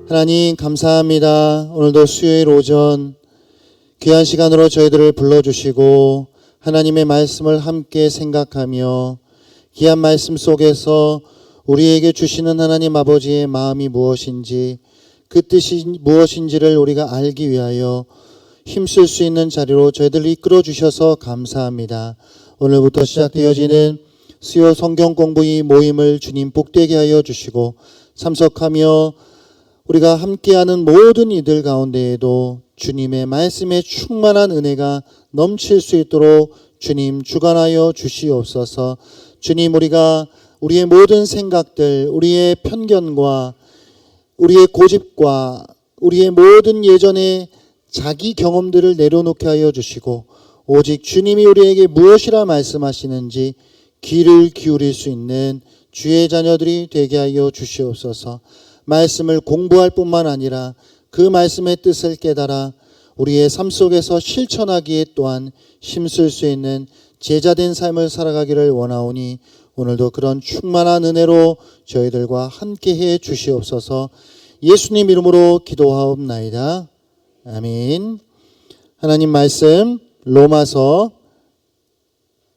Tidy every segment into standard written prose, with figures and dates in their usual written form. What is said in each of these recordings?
하나님 감사합니다. 오늘도 수요일 오전 귀한 시간으로 저희들을 불러주시고 하나님의 말씀을 함께 생각하며 귀한 말씀 속에서 우리에게 주시는 하나님 아버지의 마음이 무엇인지 그 뜻이 무엇인지를 우리가 알기 위하여 힘쓸 수 있는 자리로 저희들을 이끌어 주셔서 감사합니다. 오늘부터 시작되어지는 수요 성경 공부 이 모임을 주님 복되게 하여 주시고 참석하며 우리가 함께하는 모든 이들 가운데에도 주님의 말씀에 충만한 은혜가 넘칠 수 있도록 주님 주관하여 주시옵소서. 주님, 우리가 우리의 모든 생각들, 우리의 편견과 우리의 고집과 우리의 모든 예전의 자기 경험들을 내려놓게 하여 주시고 오직 주님이 우리에게 무엇이라 말씀하시는지 귀를 기울일 수 있는 주의 자녀들이 되게 하여 주시옵소서. 말씀을 공부할 뿐만 아니라 그 말씀의 뜻을 깨달아 우리의 삶 속에서 실천하기에 또한 힘쓸 수 있는 제자된 삶을 살아가기를 원하오니 오늘도 그런 충만한 은혜로 저희들과 함께해 주시옵소서. 예수님 이름으로 기도하옵나이다. 아멘. 하나님 말씀 로마서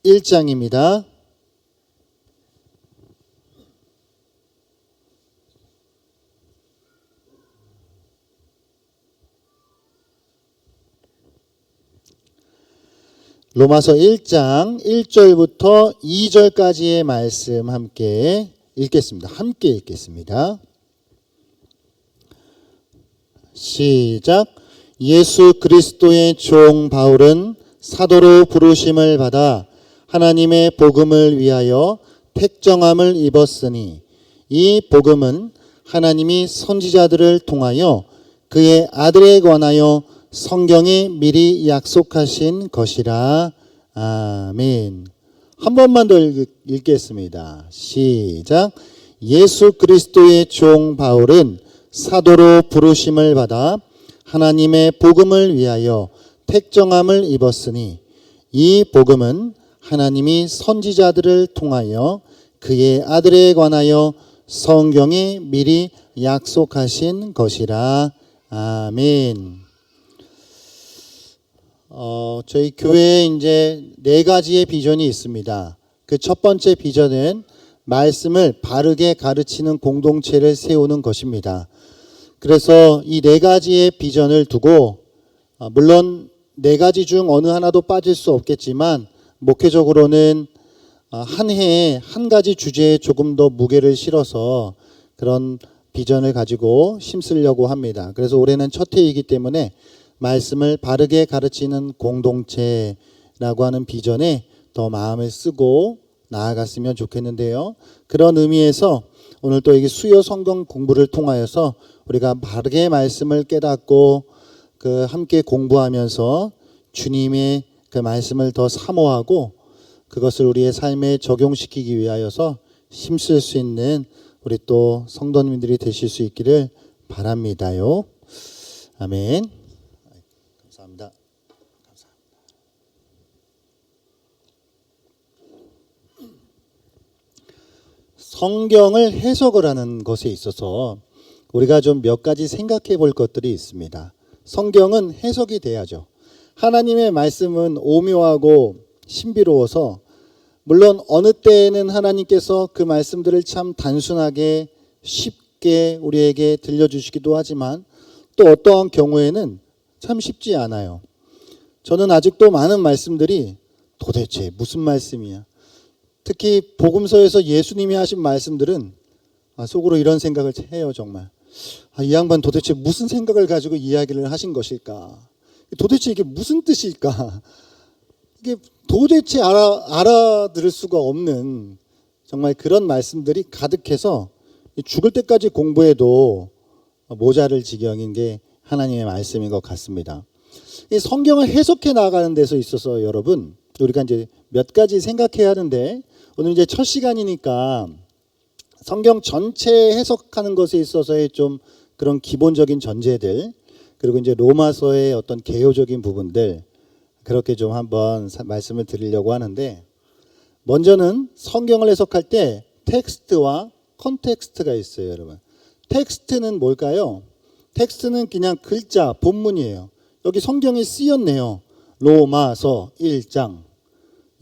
1장입니다. 로마서 1장 1절부터 2절까지의 말씀 함께 읽겠습니다. 함께 읽겠습니다. 시작. 예수 그리스도의 종 바울은 사도로 부르심을 받아 하나님의 복음을 위하여 택정함을 입었으니 이 복음은 하나님이 선지자들을 통하여 그의 아들에 관하여 성경에 미리 약속하신 것이라. 아멘. 한 번만 더 읽겠습니다. 시작. 예수 그리스도의 종 바울은 사도로 부르심을 받아 하나님의 복음을 위하여 택정함을 입었으니 이 복음은 하나님이 선지자들을 통하여 그의 아들에 관하여 성경에 미리 약속하신 것이라. 아멘. 저희 교회에 이제 4가지의 비전이 있습니다. 그 첫 번째 비전은 말씀을 바르게 가르치는 공동체를 세우는 것입니다. 그래서 이 4가지의 비전을 두고 물론 4가지 중 어느 하나도 빠질 수 없겠지만 목회적으로는 한 해에 한 가지 주제에 조금 더 무게를 실어서 그런 비전을 가지고 힘쓰려고 합니다. 그래서 올해는 첫 해이기 때문에 말씀을 바르게 가르치는 공동체라고 하는 비전에 더 마음을 쓰고 나아갔으면 좋겠는데요. 그런 의미에서 오늘 또 이게 수요 성경 공부를 통하여서 우리가 바르게 말씀을 깨닫고 그 함께 공부하면서 주님의 그 말씀을 더 사모하고 그것을 우리의 삶에 적용시키기 위하여서 힘쓸 수 있는 우리 또 성도님들이 되실 수 있기를 바랍니다요. 아멘. 감사합니다. 성경을 해석을 하는 것에 있어서 우리가 좀 몇 가지 생각해 볼 것들이 있습니다. 성경은 해석이 돼야죠. 하나님의 말씀은 오묘하고 신비로워서 물론 어느 때에는 하나님께서 그 말씀들을 참 단순하게 쉽게 우리에게 들려주시기도 하지만 또 어떠한 경우에는 참 쉽지 않아요. 저는 아직도 많은 말씀들이 도대체 무슨 말씀이야. 특히 복음서에서 예수님이 하신 말씀들은 속으로 이런 생각을 해요. 정말 이 양반 도대체 무슨 생각을 가지고 이야기를 하신 것일까. 도대체 이게 무슨 뜻일까. 이게 도대체 알아들을 수가 없는 정말 그런 말씀들이 가득해서 죽을 때까지 공부해도 모자랄 지경인 게 하나님의 말씀인 것 같습니다. 이 성경을 해석해 나가는 데서 있어서 여러분 우리가 이제 몇 가지 생각해야 하는데 오늘 이제 첫 시간이니까 성경 전체 해석하는 것에 있어서의 좀 그런 기본적인 전제들 그리고 이제 로마서의 어떤 개요적인 부분들 그렇게 좀 한번 말씀을 드리려고 하는데 먼저는 성경을 해석할 때 텍스트와 컨텍스트가 있어요, 여러분. 텍스트는 뭘까요? 텍스트는 그냥 글자, 본문이에요. 여기 성경에 쓰였네요. 로마서 1장.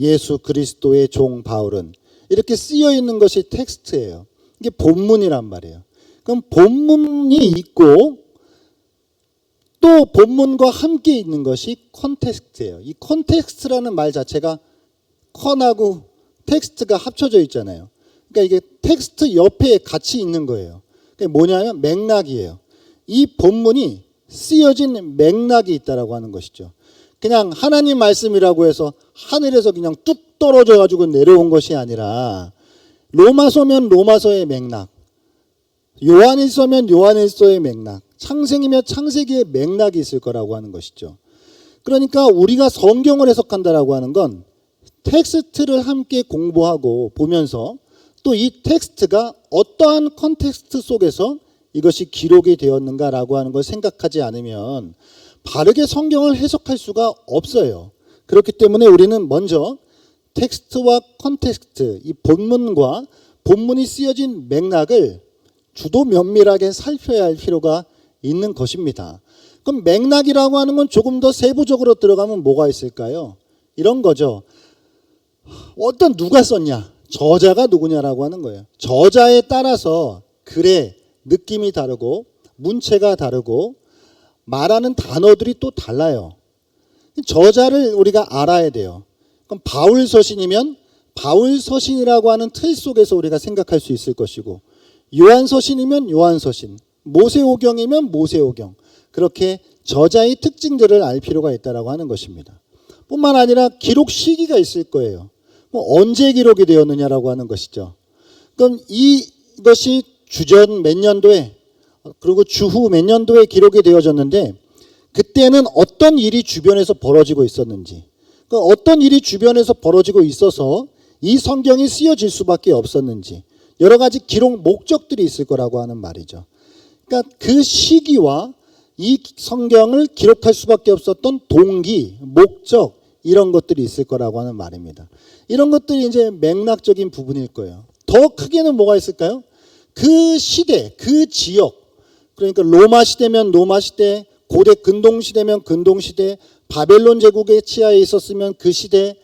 예수 그리스도의 종 바울은. 이렇게 쓰여 있는 것이 텍스트예요. 이게 본문이란 말이에요. 그럼 본문이 있고 또 본문과 함께 있는 것이 컨텍스트예요. 이 컨텍스트라는 말 자체가 컨하고 텍스트가 합쳐져 있잖아요. 그러니까 이게 텍스트 옆에 같이 있는 거예요. 그게 뭐냐면 맥락이에요. 이 본문이 쓰여진 맥락이 있다라고 하는 것이죠. 그냥 하나님 말씀이라고 해서 하늘에서 그냥 뚝 떨어져 가지고 내려온 것이 아니라 로마서면 로마서의 맥락, 요한일서면 요한일서의 맥락, 창세기면 창세기의 맥락이 있을 거라고 하는 것이죠. 그러니까 우리가 성경을 해석한다라고 하는 건 텍스트를 함께 공부하고 보면서 또 이 텍스트가 어떠한 컨텍스트 속에서 이것이 기록이 되었는가라고 하는 걸 생각하지 않으면 바르게 성경을 해석할 수가 없어요. 그렇기 때문에 우리는 먼저 텍스트와 컨텍스트, 이 본문과 본문이 쓰여진 맥락을 주도 면밀하게 살펴야 할 필요가 있는 것입니다. 그럼 맥락이라고 하는 건 조금 더 세부적으로 들어가면 뭐가 있을까요? 이런 거죠. 어떤 누가 썼냐? 저자가 누구냐라고 하는 거예요. 저자에 따라서 글의 느낌이 다르고 문체가 다르고 말하는 단어들이 또 달라요. 저자를 우리가 알아야 돼요. 그럼 바울 서신이면 바울 서신이라고 하는 틀 속에서 우리가 생각할 수 있을 것이고, 요한 서신이면 요한 서신, 모세오경이면 모세오경, 그렇게 저자의 특징들을 알 필요가 있다라고 하는 것입니다. 뿐만 아니라 기록 시기가 있을 거예요. 언제 기록이 되었느냐라고 하는 것이죠. 그럼 이것이 주전 몇 년도에 그리고 주후 몇 년도에 기록이 되어졌는데 그때는 어떤 일이 주변에서 벌어지고 있었는지, 어떤 일이 주변에서 벌어지고 있어서 이 성경이 쓰여질 수밖에 없었는지 여러 가지 기록 목적들이 있을 거라고 하는 말이죠. 그러니까 그 시기와 이 성경을 기록할 수밖에 없었던 동기, 목적 이런 것들이 있을 거라고 하는 말입니다. 이런 것들이 이제 맥락적인 부분일 거예요. 더 크게는 뭐가 있을까요? 그 시대, 그 지역, 그러니까 로마 시대면 로마 시대, 고대 근동 시대면 근동 시대, 바벨론 제국의 치하에 있었으면 그 시대,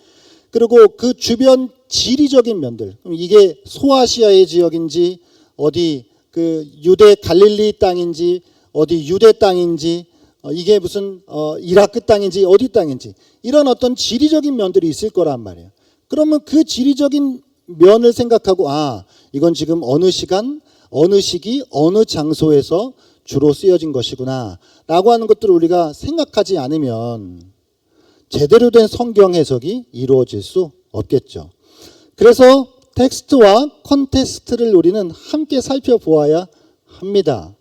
그리고 그 주변 지리적인 면들, 이게 소아시아의 지역인지 어디 그 유대 갈릴리 땅인지 어디 유대 땅인지 이게 무슨 이라크 땅인지 어디 땅인지 이런 어떤 지리적인 면들이 있을 거란 말이에요. 그러면 그 지리적인 면을 생각하고 이건 지금 어느 시간, 어느 시기, 어느 장소에서 주로 쓰여진 것이구나 라고 하는 것들을 우리가 생각하지 않으면 제대로 된 성경 해석이 이루어질 수 없겠죠. 그래서 텍스트와 컨텍스트를 우리는 함께 살펴보아야 합니다.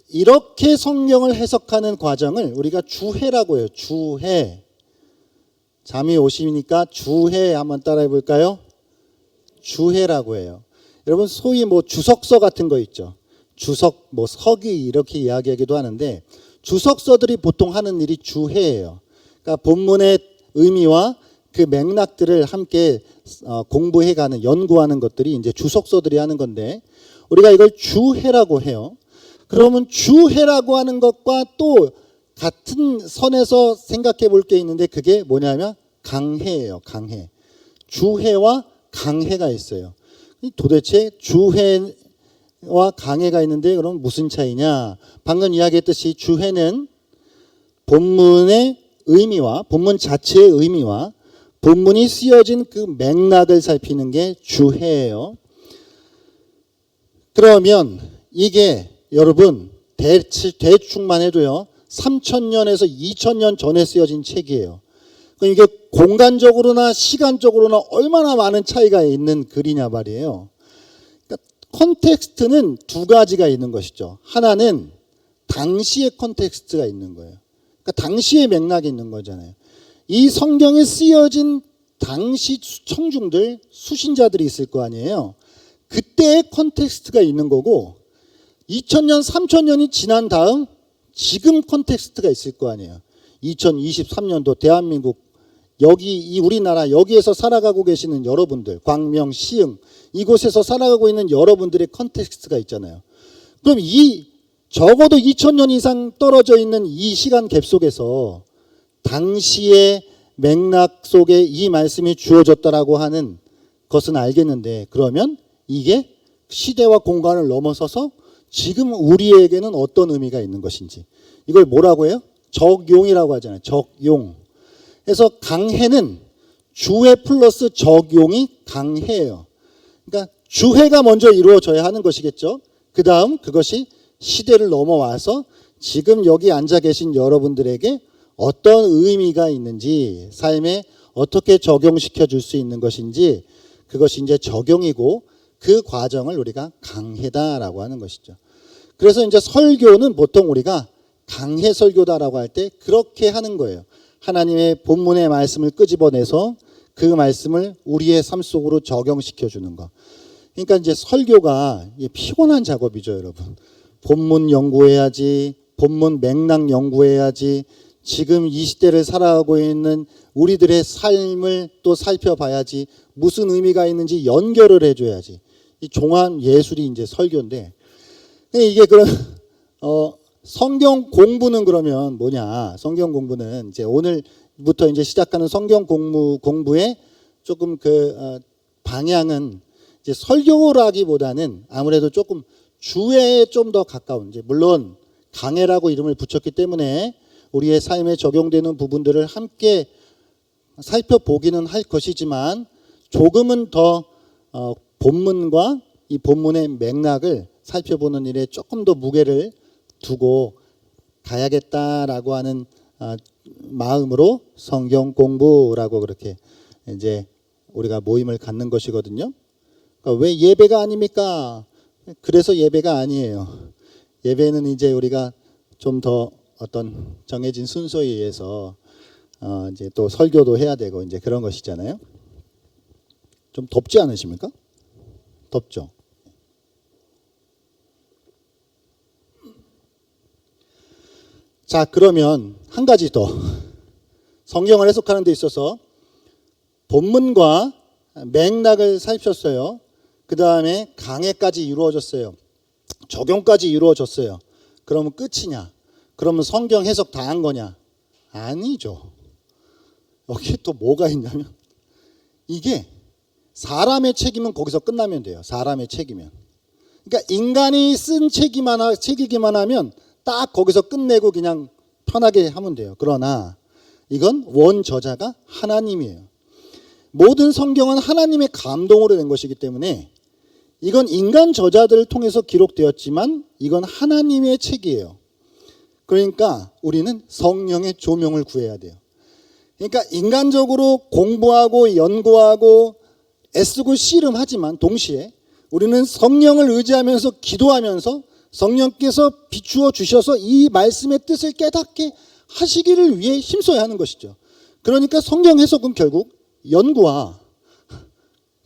이렇게 성경을 해석하는 과정을 우리가 주해라고 해요. 주해. 잠이 오시니까 주해 한번 따라해 볼까요? 주해라고 해요. 여러분 소위 주석서 같은 거 있죠. 주석, 서기 이렇게 이야기하기도 하는데 주석서들이 보통 하는 일이 주해예요. 그러니까 본문의 의미와 그 맥락들을 함께 공부해가는, 연구하는 것들이 이제 주석서들이 하는 건데 우리가 이걸 주해라고 해요. 그러면 주해라고 하는 것과 또 같은 선에서 생각해 볼 게 있는데 그게 뭐냐면 강해예요. 강해. 주해와 강해가 있어요. 도대체 주해와 강해가 있는데 그럼 무슨 차이냐? 방금 이야기했듯이 주해는 본문의 의미와 본문 자체의 의미와 본문이 쓰여진 그 맥락을 살피는 게 주해예요. 그러면 이게 여러분 대충만 해도요 3000년에서 2000년 전에 쓰여진 책이에요. 그럼 이게 공간적으로나 시간적으로나 얼마나 많은 차이가 있는 글이냐 말이에요. 그러니까 컨텍스트는 두 가지가 있는 것이죠. 하나는 당시의 컨텍스트가 있는 거예요. 그러니까 당시의 맥락이 있는 거잖아요. 이 성경에 쓰여진 당시 청중들, 수신자들이 있을 거 아니에요. 그때의 컨텍스트가 있는 거고 2000년, 3000년이 지난 다음 지금 컨텍스트가 있을 거 아니에요. 2023년도 대한민국 여기 이 우리나라 여기에서 살아가고 계시는 여러분들, 광명, 시흥 이곳에서 살아가고 있는 여러분들의 컨텍스트가 있잖아요. 그럼 이 적어도 2000년 이상 떨어져 있는 이 시간 갭 속에서 당시의 맥락 속에 이 말씀이 주어졌다라고 하는 것은 알겠는데, 그러면 이게 시대와 공간을 넘어서서 지금 우리에게는 어떤 의미가 있는 것인지, 이걸 뭐라고 해요? 적용이라고 하잖아요. 적용. 그래서 강해는 주해 플러스 적용이 강해예요. 그러니까 주해가 먼저 이루어져야 하는 것이겠죠. 그 다음 그것이 시대를 넘어와서 지금 여기 앉아 계신 여러분들에게 어떤 의미가 있는지, 삶에 어떻게 적용시켜 줄 수 있는 것인지, 그것이 이제 적용이고, 그 과정을 우리가 강해다라고 하는 것이죠. 그래서 이제 설교는 보통 우리가 강해 설교다라고 할 때 그렇게 하는 거예요. 하나님의 본문의 말씀을 끄집어내서 그 말씀을 우리의 삶 속으로 적용시켜 주는 거. 그러니까 이제 설교가 피곤한 작업이죠, 여러분. 본문 연구해야지, 본문 맥락 연구해야지, 지금 이 시대를 살아가고 있는 우리들의 삶을 또 살펴봐야지, 무슨 의미가 있는지 연결을 해줘야지. 이 종합 예술이 이제 설교인데, 이게 그럼 성경 공부는 그러면 뭐냐? 성경 공부는 이제 오늘부터 이제 시작하는 성경 공부의 조금 방향은 이제 설교라기보다는 아무래도 조금 주에 좀 더 가까운, 이제 물론 강해라고 이름을 붙였기 때문에 우리의 삶에 적용되는 부분들을 함께 살펴보기는 할 것이지만, 조금은 더 본문과 이 본문의 맥락을 살펴보는 일에 조금 더 무게를 두고 가야겠다라고 하는 마음으로 성경 공부라고 그렇게 이제 우리가 모임을 갖는 것이거든요. 그러니까 왜 예배가 아닙니까? 그래서 예배가 아니에요. 예배는 이제 우리가 좀 더 어떤 정해진 순서에 의해서 이제 또 설교도 해야 되고 이제 그런 것이잖아요. 좀 덥지 않으십니까? 덥죠. 자, 그러면 한 가지 더, 성경을 해석하는 데 있어서 본문과 맥락을 살폈어요. 그 다음에 강해까지 이루어졌어요. 적용까지 이루어졌어요. 그러면 끝이냐? 그러면 성경 해석 다 한 거냐? 아니죠. 여기 또 뭐가 있냐면, 이게 사람의 책임은 거기서 끝나면 돼요. 사람의 책임은. 그러니까 인간이 쓴 책이기만 하면 딱 거기서 끝내고 그냥 편하게 하면 돼요. 그러나 이건 원저자가 하나님이에요. 모든 성경은 하나님의 감동으로 된 것이기 때문에 이건 인간 저자들을 통해서 기록되었지만 이건 하나님의 책이에요. 그러니까 우리는 성령의 조명을 구해야 돼요. 그러니까 인간적으로 공부하고 연구하고 애쓰고 씨름하지만 동시에 우리는 성령을 의지하면서 기도하면서 성령께서 비추어 주셔서 이 말씀의 뜻을 깨닫게 하시기를 위해 힘써야 하는 것이죠. 그러니까 성경 해석은 결국 연구와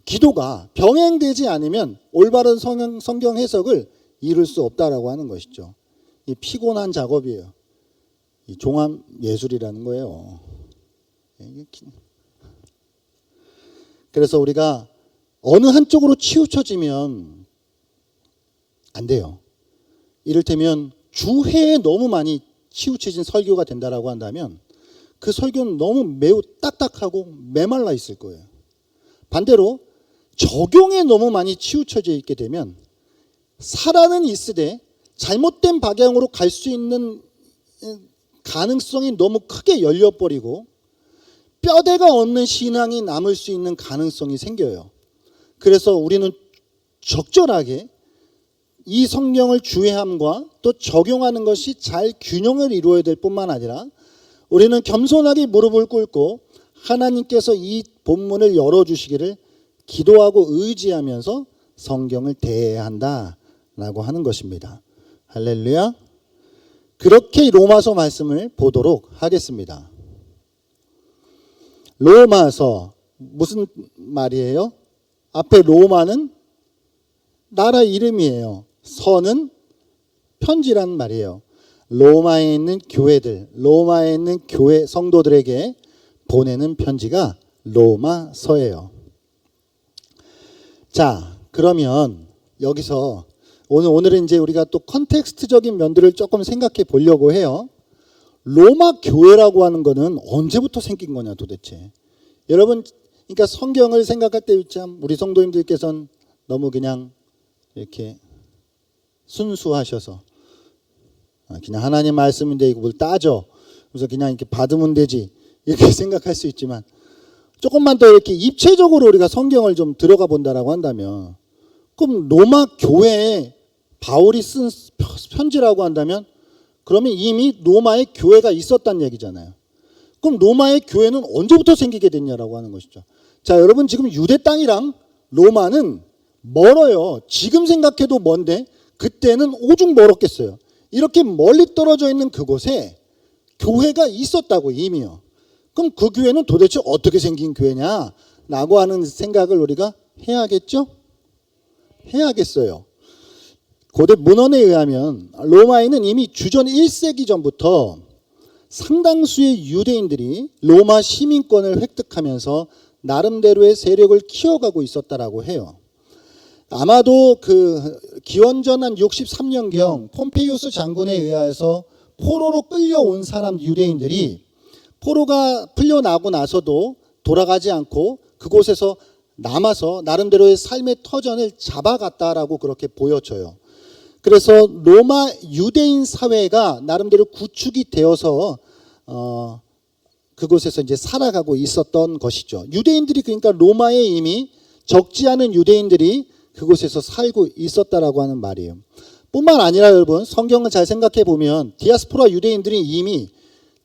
기도가 병행되지 않으면 올바른 성경 해석을 이룰 수 없다라고 하는 것이죠. 이 피곤한 작업이에요. 이 종합 예술이라는 거예요. 그래서 우리가 어느 한쪽으로 치우쳐지면 안 돼요. 이를테면 주해에 너무 많이 치우쳐진 설교가 된다라고 한다면 그 설교는 너무 매우 딱딱하고 메말라 있을 거예요. 반대로 적용에 너무 많이 치우쳐져 있게 되면 살아는 있으되 잘못된 방향으로 갈 수 있는 가능성이 너무 크게 열려버리고 뼈대가 없는 신앙이 남을 수 있는 가능성이 생겨요. 그래서 우리는 적절하게 이 성경을 주의함과 또 적용하는 것이 잘 균형을 이루어야 될 뿐만 아니라 우리는 겸손하게 무릎을 꿇고 하나님께서 이 본문을 열어주시기를 기도하고 의지하면서 성경을 대해야 한다라고 하는 것입니다. 할렐루야. 그렇게 로마서 말씀을 보도록 하겠습니다. 로마서 무슨 말이에요? 앞에 로마는 나라 이름이에요. 서는 편지란 말이에요. 로마에 있는 교회들, 로마에 있는 교회 성도들에게 보내는 편지가 로마서예요. 자, 그러면 여기서 오늘은 이제 우리가 또 컨텍스트적인 면들을 조금 생각해 보려고 해요. 로마 교회라고 하는 거는 언제부터 생긴 거냐 도대체. 여러분, 그러니까 성경을 생각할 때 참 우리 성도님들께서는 너무 그냥 이렇게 순수하셔서 그냥 하나님 말씀인데 이거 뭘 따져. 그래서 그냥 이렇게 받으면 되지. 이렇게 생각할 수 있지만 조금만 더 이렇게 입체적으로 우리가 성경을 좀 들어가 본다라고 한다면 그럼 로마 교회에 바울이 쓴 편지라고 한다면 그러면 이미 로마에 교회가 있었다는 얘기잖아요. 그럼 로마의 교회는 언제부터 생기게 됐냐라고 하는 것이죠. 자, 여러분 지금 유대 땅이랑 로마는 멀어요. 지금 생각해도 먼데 그때는 오죽 멀었겠어요. 이렇게 멀리 떨어져 있는 그곳에 교회가 있었다고 이미요. 그럼 그 교회는 도대체 어떻게 생긴 교회냐라고 하는 생각을 우리가 해야겠죠? 해야겠어요. 고대 문헌에 의하면 로마에는 이미 주전 1세기 전부터 상당수의 유대인들이 로마 시민권을 획득하면서 나름대로의 세력을 키워가고 있었다라고 해요. 아마도 그 기원전 한 63년경 폼페이우스 장군에 의해서 포로로 끌려온 사람 유대인들이 포로가 풀려나고 나서도 돌아가지 않고 그곳에서 남아서 나름대로의 삶의 터전을 잡아갔다라고 그렇게 보여져요. 그래서 로마 유대인 사회가 나름대로 구축이 되어서 그곳에서 이제 살아가고 있었던 것이죠. 유대인들이 그러니까 로마에 이미 적지 않은 유대인들이 그곳에서 살고 있었다라고 하는 말이에요. 뿐만 아니라 여러분 성경을 잘 생각해 보면 디아스포라 유대인들이 이미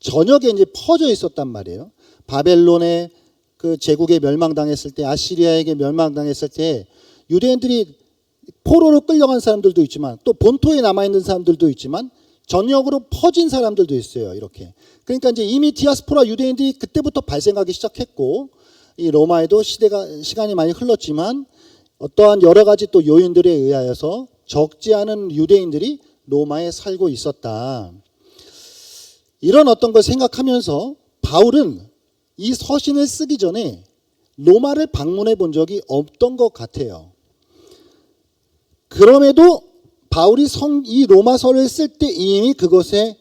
전역에 이제 퍼져 있었단 말이에요. 바벨론의 그 제국에 멸망당했을 때, 아시리아에게 멸망당했을 때 유대인들이 포로로 끌려간 사람들도 있지만 또 본토에 남아 있는 사람들도 있지만 전역으로 퍼진 사람들도 있어요. 이렇게. 그러니까 이제 이미 디아스포라 유대인들이 그때부터 발생하기 시작했고 이 로마에도 시간이 많이 흘렀지만 어떠한 여러 가지 또 요인들에 의하여서 적지 않은 유대인들이 로마에 살고 있었다. 이런 어떤 걸 생각하면서 바울은 이 서신을 쓰기 전에 로마를 방문해 본 적이 없던 것 같아요. 그럼에도 바울이 이 로마서를 쓸 때 이미 그것에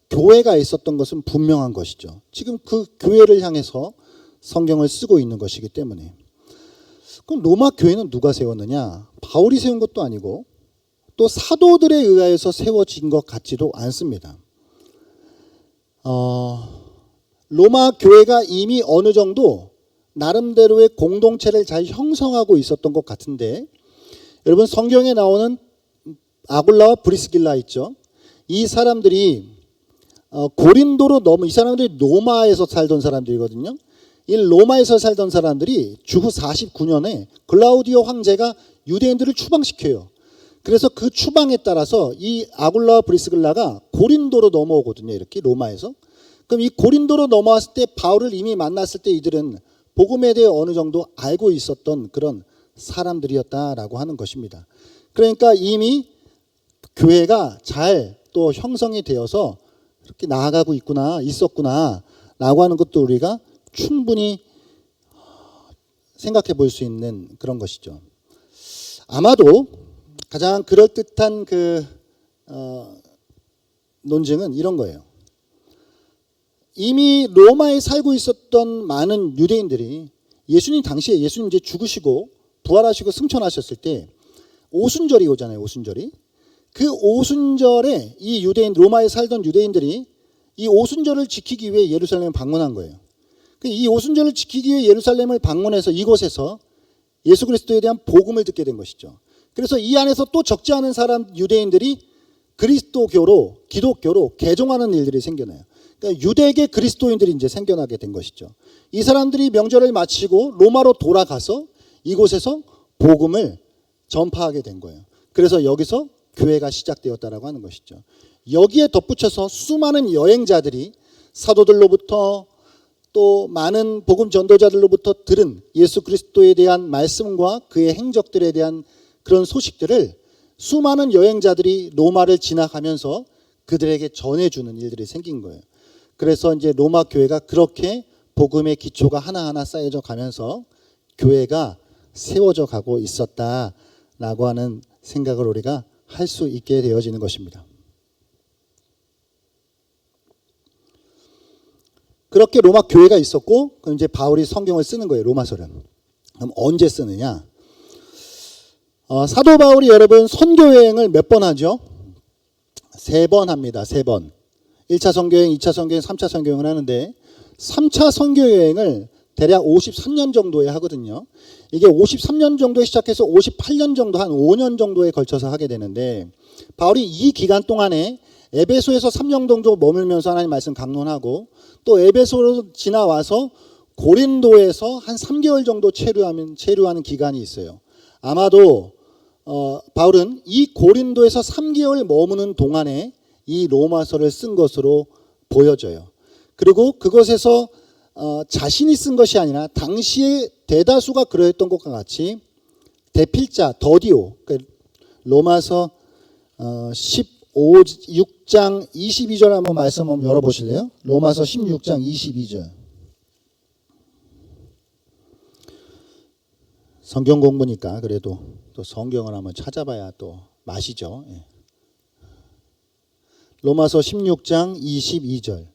교회가 있었던 것은 분명한 것이죠. 지금 그 교회를 향해서 성경을 쓰고 있는 것이기 때문에. 그럼 로마 교회는 누가 세웠느냐? 바울이 세운 것도 아니고 또 사도들에 의하여서 세워진 것 같지도 않습니다. 로마 교회가 이미 어느 정도 나름대로의 공동체를 잘 형성하고 있었던 것 같은데 여러분 성경에 나오는 아굴라와 브리스길라 있죠. 이 사람들이 고린도로 이 사람들이 로마에서 살던 사람들이거든요. 이 로마에서 살던 사람들이 주후 49년에 글라우디오 황제가 유대인들을 추방시켜요. 그래서 그 추방에 따라서 이 아굴라와 브리스길라가 고린도로 넘어오거든요. 이렇게 로마에서. 그럼 이 고린도로 넘어왔을 때 바울을 이미 만났을 때 이들은 복음에 대해 어느 정도 알고 있었던 그런 사람들이었다라고 하는 것입니다. 그러니까 이미 교회가 잘 또 형성이 되어서 이렇게 나아가고 있었구나라고 하는 것도 우리가 충분히 생각해 볼 수 있는 그런 것이죠. 아마도 가장 그럴듯한 논증은 이런 거예요. 이미 로마에 살고 있었던 많은 유대인들이 예수님 당시에 예수님 이제 죽으시고 부활하시고 승천하셨을 때 오순절이 오잖아요. 오순절이. 그 오순절에 이 유대인 로마에 살던 유대인들이 이 오순절을 지키기 위해 예루살렘을 방문한 거예요. 이 오순절을 지키기 위해 예루살렘을 방문해서 이곳에서 예수 그리스도에 대한 복음을 듣게 된 것이죠. 그래서 이 안에서 또 적지 않은 사람 유대인들이 그리스도교로 기독교로 개종하는 일들이 생겨나요. 그러니까 유대계 그리스도인들이 이제 생겨나게 된 것이죠. 이 사람들이 명절을 마치고 로마로 돌아가서 이곳에서 복음을 전파하게 된 거예요. 그래서 여기서 교회가 시작되었다라고 하는 것이죠. 여기에 덧붙여서 수많은 여행자들이 사도들로부터 또 많은 복음 전도자들로부터 들은 예수 그리스도에 대한 말씀과 그의 행적들에 대한 그런 소식들을 수많은 여행자들이 로마를 지나가면서 그들에게 전해주는 일들이 생긴 거예요. 그래서 이제 로마 교회가 그렇게 복음의 기초가 하나하나 쌓여져 가면서 교회가 세워져 가고 있었다라고 하는 생각을 우리가 할 수 있게 되어지는 것입니다. 그렇게 로마 교회가 있었고, 그럼 이제 바울이 성경을 쓰는 거예요. 로마서를. 그럼 언제 쓰느냐? 사도 바울이 여러분 선교 여행을 몇 번 하죠? 3번 합니다. 3번. 1차 선교여행, 2차 선교여행, 3차 선교여행을 하는데 3차 선교여행을 대략 53년 정도에 하거든요. 이게 53년 정도에 시작해서 58년 정도, 한 5년 정도에 걸쳐서 하게 되는데, 바울이 이 기간 동안에 에베소에서 3년 정도 머물면서 하나님 말씀 강론하고, 또 에베소로 지나와서 고린도에서 한 3개월 정도 체류하는 기간이 있어요. 아마도 바울은 이 고린도에서 3개월 머무는 동안에 이 로마서를 쓴 것으로 보여져요. 그리고 그것에서 자신이 쓴 것이 아니라 당시에 대다수가 그러했던 것과 같이 대필자 더디오, 로마서 16장 22절 한번 말씀 한번 열어보실래요? 로마서 16장 22절. 성경 공부니까 그래도 또 성경을 한번 찾아봐야 또 맛이죠. 예. 로마서 16장 22절.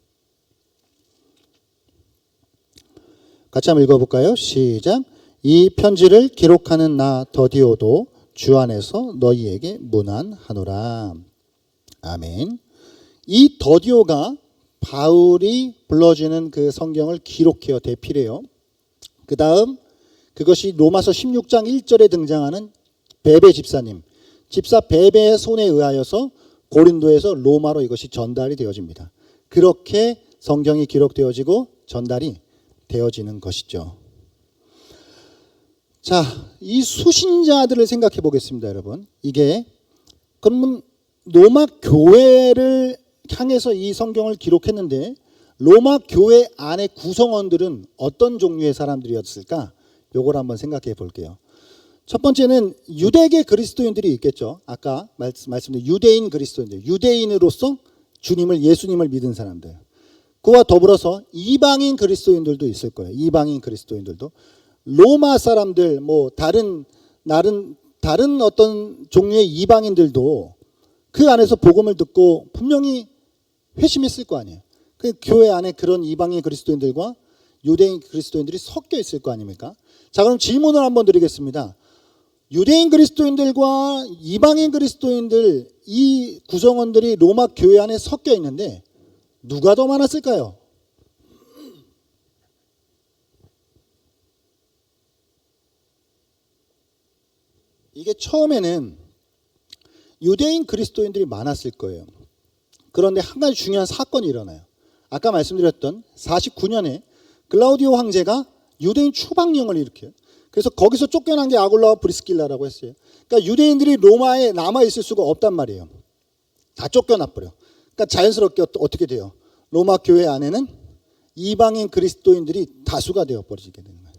같이 한번 읽어볼까요? 시작. 이 편지를 기록하는 나 더디오도 주 안에서 너희에게 문안하노라. 아멘. 이 더디오가 바울이 불러주는 그 성경을 기록해요. 대필해요. 그 다음 그것이 로마서 16장 1절에 등장하는 베베 집사님, 집사 베베의 손에 의하여서 고린도에서 로마로 이것이 전달이 되어집니다. 그렇게 성경이 기록되어지고 전달이 되어지는 것이죠. 자, 이 수신자들을 생각해 보겠습니다, 여러분. 이게 그러면 로마 교회를 향해서 이 성경을 기록했는데 로마 교회 안의 구성원들은 어떤 종류의 사람들이었을까? 요걸 한번 생각해 볼게요. 첫 번째는 유대계 그리스도인들이 있겠죠. 아까 말씀드린 유대인 그리스도인들, 유대인으로서 주님을, 예수님을 믿은 사람들. 그와 더불어서 이방인 그리스도인들도 있을 거예요. 이방인 그리스도인들도. 로마 사람들, 뭐 다른 어떤 종류의 이방인들도 그 안에서 복음을 듣고 분명히 회심했을 거 아니에요. 그 교회 안에 그런 이방인 그리스도인들과 유대인 그리스도인들이 섞여 있을 거 아닙니까? 자, 그럼 질문을 한번 드리겠습니다. 유대인 그리스도인들과 이방인 그리스도인들, 이 구성원들이 로마 교회 안에 섞여 있는데 누가 더 많았을까요? 이게 처음에는 유대인 그리스도인들이 많았을 거예요. 그런데 한 가지 중요한 사건이 일어나요. 아까 말씀드렸던 49년에 글라우디오 황제가 유대인 추방령을 일으켜요. 그래서 거기서 쫓겨난 게 아굴라와 브리스길라라고 했어요. 그러니까 유대인들이 로마에 남아 있을 수가 없단 말이에요. 다 쫓겨나 버려. 그러니까 자연스럽게 어떻게 돼요? 로마 교회 안에는 이방인 그리스도인들이 다수가 되어 버리게 되는 거예요.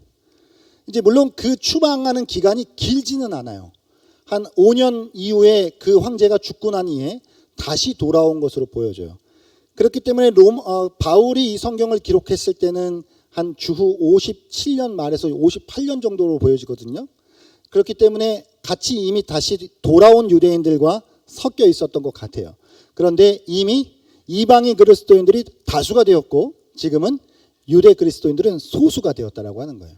이제 물론 그 추방하는 기간이 길지는 않아요. 한 5년 이후에 그 황제가 죽고 난 이후에 다시 돌아온 것으로 보여져요. 그렇기 때문에 바울이 이 성경을 기록했을 때는 한 주후 57년 말에서 58년 정도로 보여지거든요. 그렇기 때문에 같이 이미 다시 돌아온 유대인들과 섞여 있었던 것 같아요. 그런데 이미 이방인 그리스도인들이 다수가 되었고 지금은 유대 그리스도인들은 소수가 되었다라고 하는 거예요.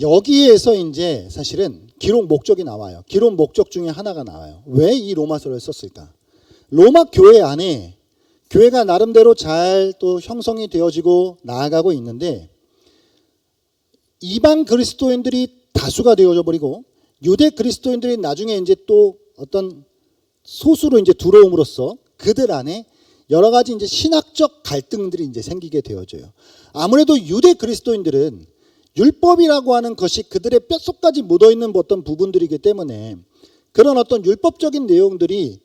여기에서 이제 사실은 기록 목적이 나와요. 기록 목적 중에 하나가 나와요. 왜 이 로마서를 썼을까? 로마 교회 안에 교회가 나름대로 잘 또 형성이 되어지고 나아가고 있는데 이방 그리스도인들이 다수가 되어져 버리고 유대 그리스도인들이 나중에 이제 또 어떤 소수로 이제 들어옴으로써 그들 안에 여러 가지 이제 신학적 갈등들이 이제 생기게 되어져요. 아무래도 유대 그리스도인들은 율법이라고 하는 것이 그들의 뼛속까지 묻어있는 어떤 부분들이기 때문에 그런 어떤 율법적인 내용들이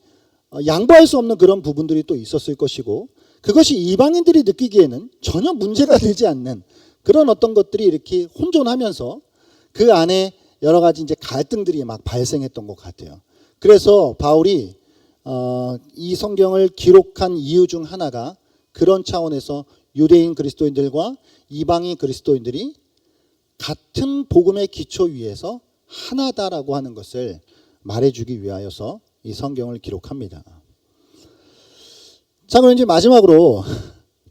양보할 수 없는 그런 부분들이 또 있었을 것이고 그것이 이방인들이 느끼기에는 전혀 문제가 되지 않는 그런 어떤 것들이 이렇게 혼존하면서 그 안에 여러 가지 이제 갈등들이 막 발생했던 것 같아요. 그래서 바울이 이 성경을 기록한 이유 중 하나가 그런 차원에서 유대인 그리스도인들과 이방인 그리스도인들이 같은 복음의 기초 위에서 하나다라고 하는 것을 말해주기 위하여서 이 성경을 기록합니다. 자, 그럼 이제 마지막으로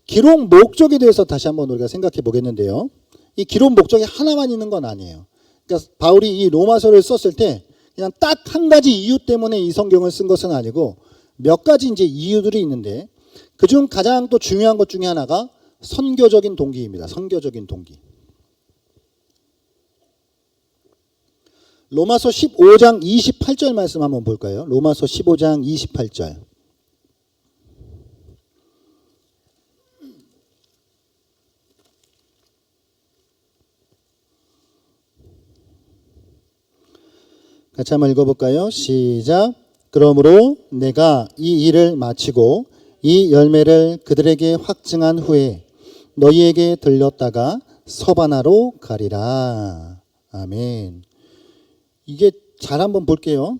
기록 목적에 대해서 다시 한번 우리가 생각해 보겠는데요. 이 기록 목적이 하나만 있는 건 아니에요. 그러니까 바울이 이 로마서를 썼을 때 그냥 딱 한 가지 이유 때문에 이 성경을 쓴 것은 아니고 몇 가지 이제 이유들이 있는데 그중 가장 또 중요한 것 중에 하나가 선교적인 동기입니다. 선교적인 동기. 로마서 15장 28절 말씀 한번 볼까요? 로마서 15장 28절. 같이 한번 읽어볼까요? 시작. 그러므로 내가 이 일을 마치고 이 열매를 그들에게 확증한 후에 너희에게 들렸다가 서바나로 가리라. 아멘. 이게 잘 한번 볼게요.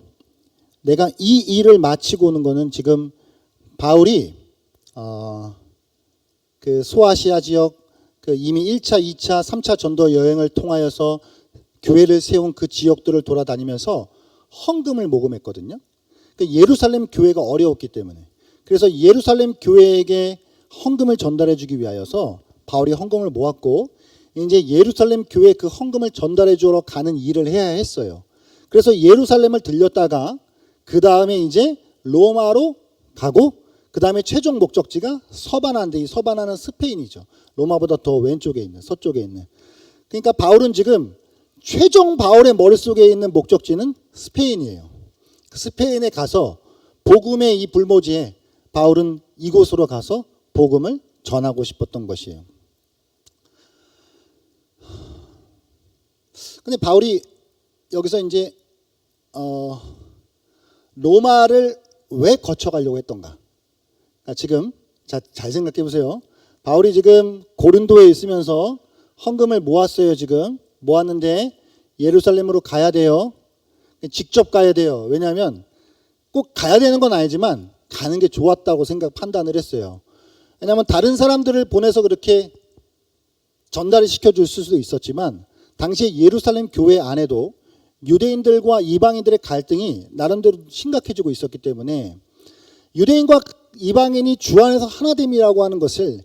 내가 이 일을 마치고 오는 거는 지금 바울이 그 소아시아 지역 그 이미 1차, 2차, 3차 전도 여행을 통하여서 교회를 세운 그 지역들을 돌아다니면서 헌금을 모금했거든요. 그 예루살렘 교회가 어려웠기 때문에. 그래서 예루살렘 교회에게 헌금을 전달해 주기 위하여서 바울이 헌금을 모았고 이제 예루살렘 교회 그 헌금을 전달해 주러 가는 일을 해야 했어요. 그래서 예루살렘을 들렸다가 그 다음에 이제 로마로 가고 그 다음에 최종 목적지가 서바나인데 이 서바나는 스페인이죠. 로마보다 더 왼쪽에 있는 서쪽에 있는. 그러니까 바울은 지금 최종 바울의 머릿속에 있는 목적지는 스페인이에요. 그 스페인에 가서 복음의 이 불모지에 바울은 이곳으로 가서 복음을 전하고 싶었던 것이에요. 근데 바울이 여기서 이제 로마를 왜 거쳐가려고 했던가? 그러니까 지금 잘 생각해 보세요. 바울이 지금 고린도에 있으면서 헌금을 모았어요. 지금 모았는데 예루살렘으로 가야 돼요. 직접 가야 돼요. 왜냐하면 꼭 가야 되는 건 아니지만 가는 게 좋았다고 판단을 했어요. 왜냐하면 다른 사람들을 보내서 그렇게 전달을 시켜줄 수도 있었지만 당시에 예루살렘 교회 안에도 유대인들과 이방인들의 갈등이 나름대로 심각해지고 있었기 때문에 유대인과 이방인이 주 안에서 하나됨이라고 하는 것을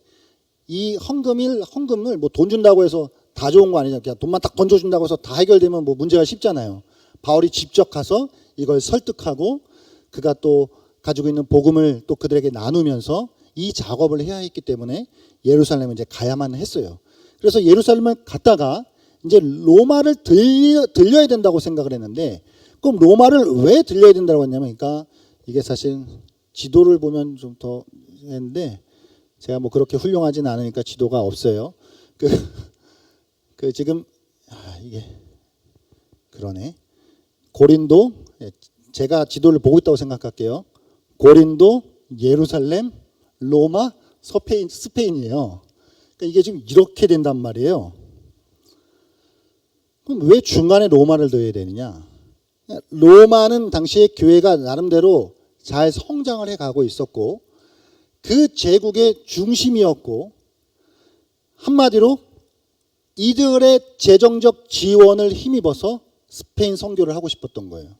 이 헌금을 뭐 돈 준다고 해서 다 좋은 거 아니잖아요. 그냥 돈만 딱 던져준다고 해서 다 해결되면 뭐 문제가 쉽잖아요. 바울이 직접 가서 이걸 설득하고 그가 또 가지고 있는 복음을 또 그들에게 나누면서 이 작업을 해야 했기 때문에 예루살렘을 이제 가야만 했어요. 그래서 예루살렘을 갔다가 이제 로마를 들려야 된다고 생각을 했는데 그럼 로마를 왜 들려야 된다고 했냐면 그러니까 이게 사실 지도를 보면 좀 더 했는데 제가 뭐 그렇게 훌륭하진 않으니까 지도가 없어요. 그 지금 이게 그러네. 고린도 제가 지도를 보고 있다고 생각할게요. 고린도, 예루살렘, 로마, 스페인이에요. 그러니까 이게 지금 이렇게 된단 말이에요. 그럼 왜 중간에 로마를 넣어야 되느냐? 로마는 당시에 교회가 나름대로 잘 성장을 해가고 있었고 그 제국의 중심이었고 한마디로 이들의 재정적 지원을 힘입어서 스페인 선교를 하고 싶었던 거예요.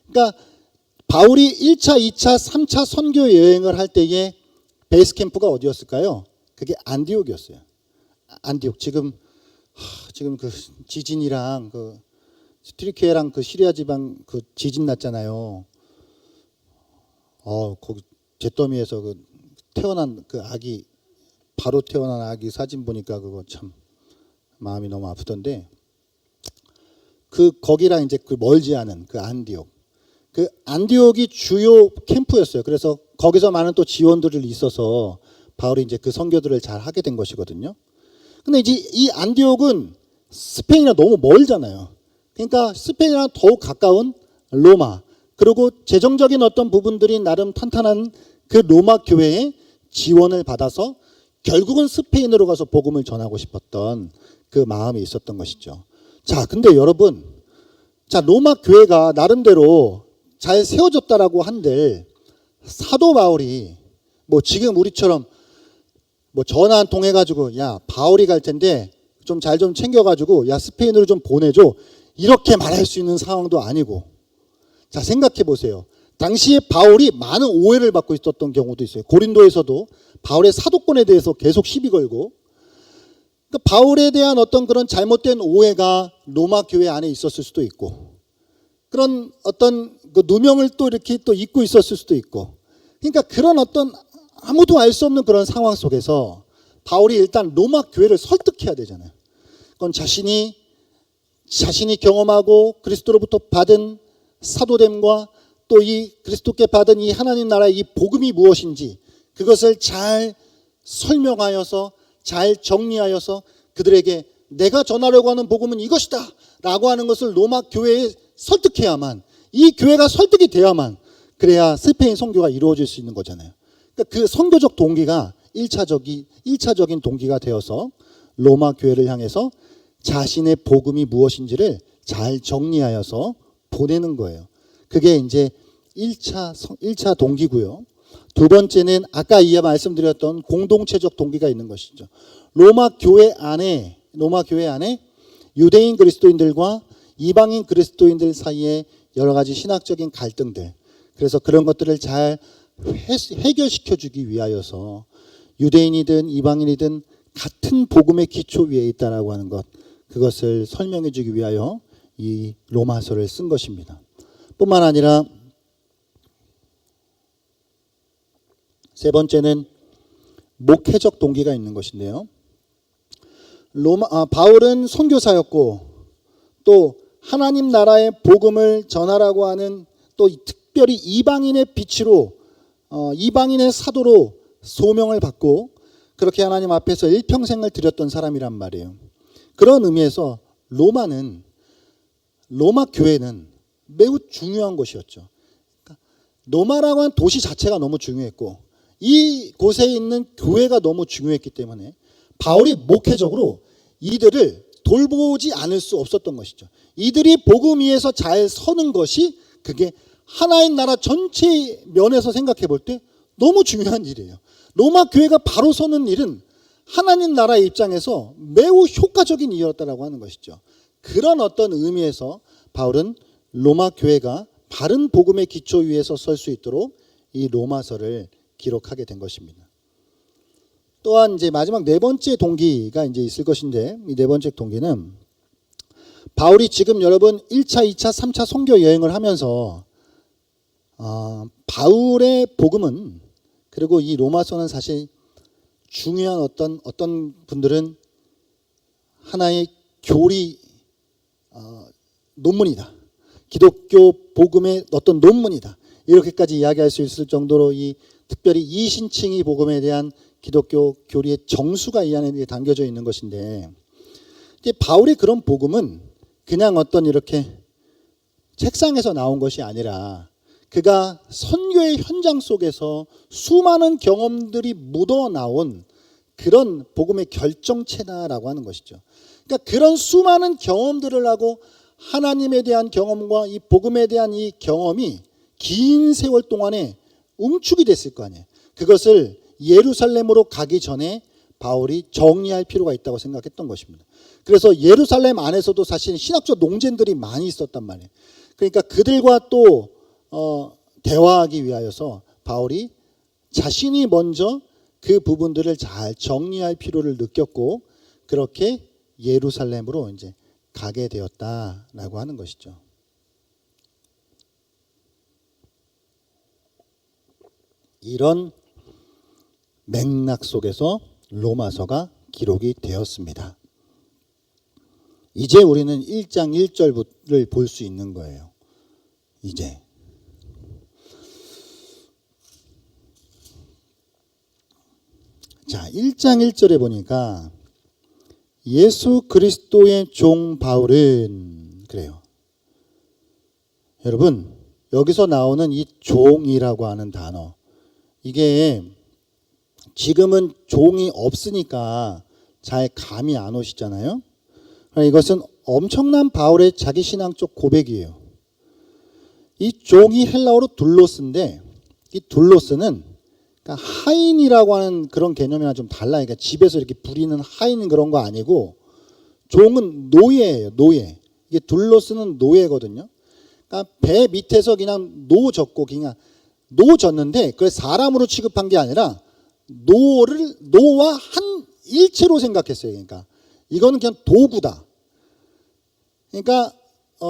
그러니까 바울이 1차, 2차, 3차 선교 여행을 할 때의 베이스 캠프가 어디였을까요? 그게 안디옥이었어요. 안디옥. 지금 그 지진이랑 그 튀르키예랑 그 시리아 지방 그 지진 났잖아요. 거기 잿더미에서 그 태어난 그 아기 바로 태어난 아기 사진 보니까 그거 참 마음이 너무 아프던데 그 거기랑 이제 그 멀지 않은 그 안디옥. 그 안디옥이 주요 캠프였어요. 그래서 거기서 많은 또 지원들이 있어서 바울이 이제 그 선교들을 잘 하게 된 것이거든요. 근데 이제 이 안디옥은 스페인이랑 너무 멀잖아요. 그러니까 스페인이랑 더욱 가까운 로마 그리고 재정적인 어떤 부분들이 나름 탄탄한 그 로마 교회의 지원을 받아서 결국은 스페인으로 가서 복음을 전하고 싶었던 그 마음이 있었던 것이죠. 자, 근데 여러분, 자 로마 교회가 나름대로 잘 세워졌다라고 한들 사도 바울이 뭐 지금 우리처럼 뭐 전화 한 통 해가지고 야 바울이 갈 텐데 좀 잘 좀 챙겨가지고 야 스페인으로 좀 보내줘 이렇게 말할 수 있는 상황도 아니고 자, 생각해 보세요. 당시에 바울이 많은 오해를 받고 있었던 경우도 있어요. 고린도에서도 바울의 사도권에 대해서 계속 시비 걸고, 그러니까 바울에 대한 어떤 그런 잘못된 오해가 로마 교회 안에 있었을 수도 있고, 그런 어떤 그 누명을 또 이렇게 또 잊고 있었을 수도 있고, 그러니까 그런 어떤 아무도 알 수 없는 그런 상황 속에서 바울이 일단 로마 교회를 설득해야 되잖아요. 그건 자신이 경험하고 그리스도로부터 받은 사도됨과 또 이 그리스도께 받은 이 하나님 나라의 이 복음이 무엇인지 그것을 잘 설명하여서 잘 정리하여서 그들에게 내가 전하려고 하는 복음은 이것이다 라고 하는 것을 로마 교회에 설득해야만, 이 교회가 설득이 돼야만 그래야 스페인 선교가 이루어질 수 있는 거잖아요. 그러니까 그 선교적 동기가 1차적인 동기가 되어서 로마 교회를 향해서 자신의 복음이 무엇인지를 잘 정리하여서 보내는 거예요. 그게 이제 1차 동기고요. 두 번째는 아까 말씀드렸던 공동체적 동기가 있는 것이죠. 로마 교회 안에 유대인 그리스도인들과 이방인 그리스도인들 사이에 여러 가지 신학적인 갈등들, 그래서 그런 것들을 잘 해결시켜 주기 위하여서 유대인이든 이방인이든 같은 복음의 기초 위에 있다라고 하는 것, 그것을 설명해 주기 위하여 이 로마서를 쓴 것입니다. 뿐만 아니라 세 번째는 목회적 동기가 있는 것인데요. 바울은 선교사였고 또 하나님 나라의 복음을 전하라고 하는, 또 특별히 이방인의 빛으로 이방인의 사도로 소명을 받고 그렇게 하나님 앞에서 일평생을 드렸던 사람이란 말이에요. 그런 의미에서 로마 교회는 매우 중요한 곳이었죠. 그러니까 로마라고 하는 도시 자체가 너무 중요했고 이 곳에 있는 교회가 너무 중요했기 때문에 바울이 목회적으로 이들을 돌보지 않을 수 없었던 것이죠. 이들이 복음 위에서 잘 서는 것이 그게 하나의 나라 전체 면에서 생각해 볼 때 너무 중요한 일이에요. 로마 교회가 바로 서는 일은 하나님 나라의 입장에서 매우 효과적인 일이었다라고 하는 것이죠. 그런 어떤 의미에서 바울은 로마 교회가 바른 복음의 기초 위에서 설 수 있도록 이 로마서를 기록하게 된 것입니다. 또한 이제 마지막 네 번째 동기가 이제 있을 것인데, 이 네 번째 동기는 바울이 지금 여러분 1차, 2차, 3차 선교 여행을 하면서 바울의 복음은, 그리고 이 로마서는 사실 중요한 어떤 분들은 하나의 교리 논문이다, 기독교 복음의 어떤 논문이다, 이렇게까지 이야기할 수 있을 정도로 이 특별히 이신칭이 복음에 대한 기독교 교리의 정수가 이 안에 담겨져 있는 것인데, 이제 바울의 그런 복음은 그냥 어떤 이렇게 책상에서 나온 것이 아니라 그가 선교의 현장 속에서 수많은 경험들이 묻어나온 그런 복음의 결정체다라고 하는 것이죠. 그러니까 그런 수많은 경험들을 하고 하나님에 대한 경험과 이 복음에 대한 이 경험이 긴 세월 동안에 응축이 됐을 거 아니에요. 그것을 예루살렘으로 가기 전에 바울이 정리할 필요가 있다고 생각했던 것입니다. 그래서 예루살렘 안에서도 사실 신학적 논쟁들이 많이 있었단 말이에요. 그러니까 그들과 또 대화하기 위하여서 바울이 자신이 먼저 그 부분들을 잘 정리할 필요를 느꼈고 그렇게 예루살렘으로 이제 가게 되었다라고 하는 것이죠. 이런 맥락 속에서 로마서가 기록이 되었습니다. 이제 우리는 1장 1절을 볼 수 있는 거예요. 이제 자, 1장 1절에 보니까 예수 그리스도의 종 바울은, 그래요. 여러분, 여기서 나오는 이 종이라고 하는 단어, 이게 지금은 종이 없으니까 잘 감이 안 오시잖아요. 이것은 엄청난 바울의 자기 신앙적 고백이에요. 이 종이 헬라어로 둘로스인데, 이 둘로스는 그러니까 하인이라고 하는 그런 개념이랑 좀 달라요. 그러니까 집에서 이렇게 부리는 하인 그런 거 아니고, 종은 노예예요. 노예. 이게 둘로스는 노예거든요. 그러니까 배 밑에서 그냥 노졌고 그냥 노졌는데 그걸 사람으로 취급한 게 아니라 노와 한 일체로 생각했어요. 그러니까 이거는 그냥 도구다. 그러니까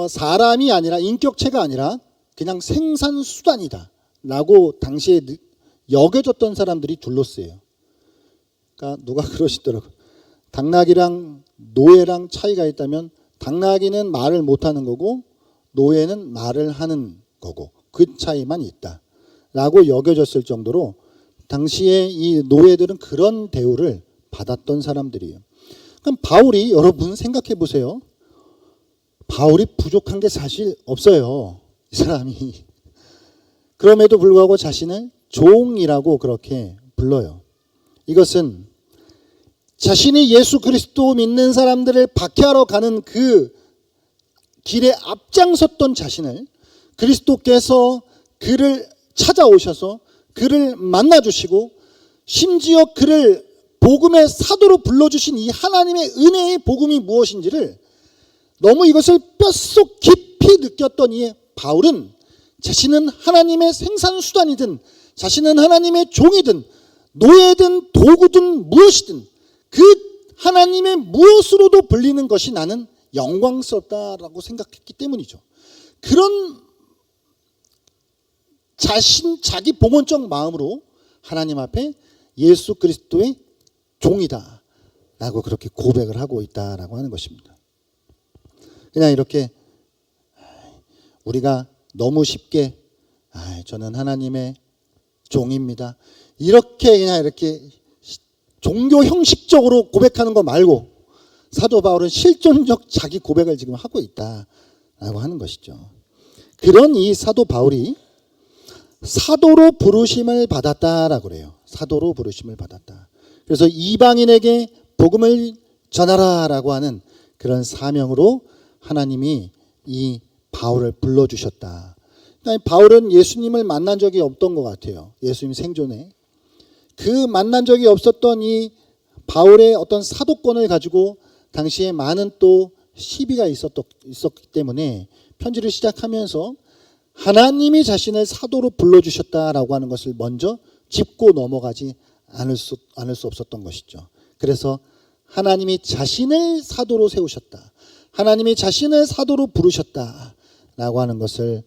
사람이 아니라 인격체가 아니라 그냥 생산 수단이다 라고 당시에 여겨졌던 사람들이 둘러싸요. 그러니까 누가 그러시더라고요. 당나귀랑 노예랑 차이가 있다면 당나귀는 말을 못하는 거고 노예는 말을 하는 거고 그 차이만 있다 라고 여겨졌을 정도로 당시에 이 노예들은 그런 대우를 받았던 사람들이에요. 그럼 바울이, 여러분 생각해 보세요. 바울이 부족한 게 사실 없어요. 이 사람이. 그럼에도 불구하고 자신을 종이라고 그렇게 불러요. 이것은 자신이 예수 그리스도 믿는 사람들을 박해하러 가는 그 길에 앞장섰던 자신을 그리스도께서 그를 찾아오셔서 그를 만나주시고 심지어 그를 복음의 사도로 불러주신 이 하나님의 은혜의 복음이 무엇인지를 너무 이것을 뼛속 깊이 느꼈던 이 바울은 자신은 하나님의 생산수단이든 자신은 하나님의 종이든 노예든 도구든 무엇이든 그 하나님의 무엇으로도 불리는 것이 나는 영광스럽다라고 생각했기 때문이죠. 그런 자기 봉헌적 마음으로 하나님 앞에 예수 그리스도의 종이다 라고 그렇게 고백을 하고 있다라고 하는 것입니다. 그냥 이렇게 우리가 너무 쉽게 저는 하나님의 종입니다 이렇게 그냥 이렇게 종교 형식적으로 고백하는 거 말고 사도 바울은 실존적 자기 고백을 지금 하고 있다라고 하는 것이죠. 그런 이 사도 바울이 사도로 부르심을 받았다라고 그래요. 사도로 부르심을 받았다. 그래서 이방인에게 복음을 전하라라고 하는 그런 사명으로 하나님이 이 바울을 불러주셨다. 그러니까 바울은 예수님을 만난 적이 없던 것 같아요. 예수님 생존에. 그 만난 적이 없었던 이 바울의 어떤 사도권을 가지고 당시에 많은 또 시비가 있었기 때문에 편지를 시작하면서 하나님이 자신을 사도로 불러주셨다라고 하는 것을 먼저 짚고 넘어가지 않을 수 없었던 것이죠. 그래서 하나님이 자신을 사도로 세우셨다. 하나님이 자신을 사도로 부르셨다라고 하는 것을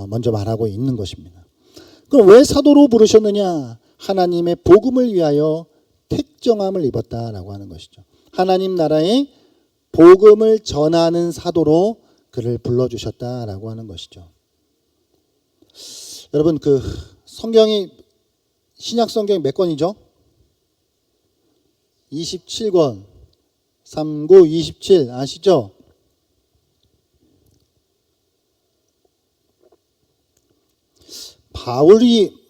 먼저 말하고 있는 것입니다. 그럼 왜 사도로 부르셨느냐? 하나님의 복음을 위하여 택정함을 입었다라고 하는 것이죠. 하나님 나라의 복음을 전하는 사도로 그를 불러주셨다라고 하는 것이죠. 여러분 그 성경이 신약 성경이 몇 권이죠? 27권 39, 27 아시죠? 바울이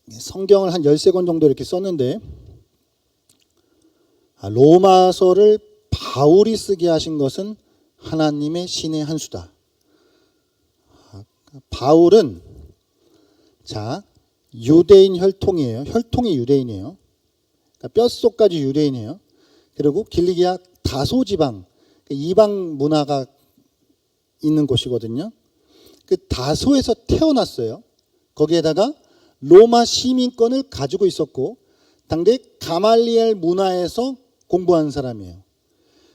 성경을 한 13권 정도 이렇게 썼는데 로마서를 바울이 쓰게 하신 것은 하나님의 신의 한 수다. 바울은 유대인 혈통이에요. 혈통이 유대인이에요. 그러니까 뼛속까지 유대인이에요. 그리고 길리기아 다소 지방, 이방 문화가 있는 곳이거든요. 그 다소에서 태어났어요. 거기에다가 로마 시민권을 가지고 있었고 당대 가말리엘 문화에서 공부한 사람이에요.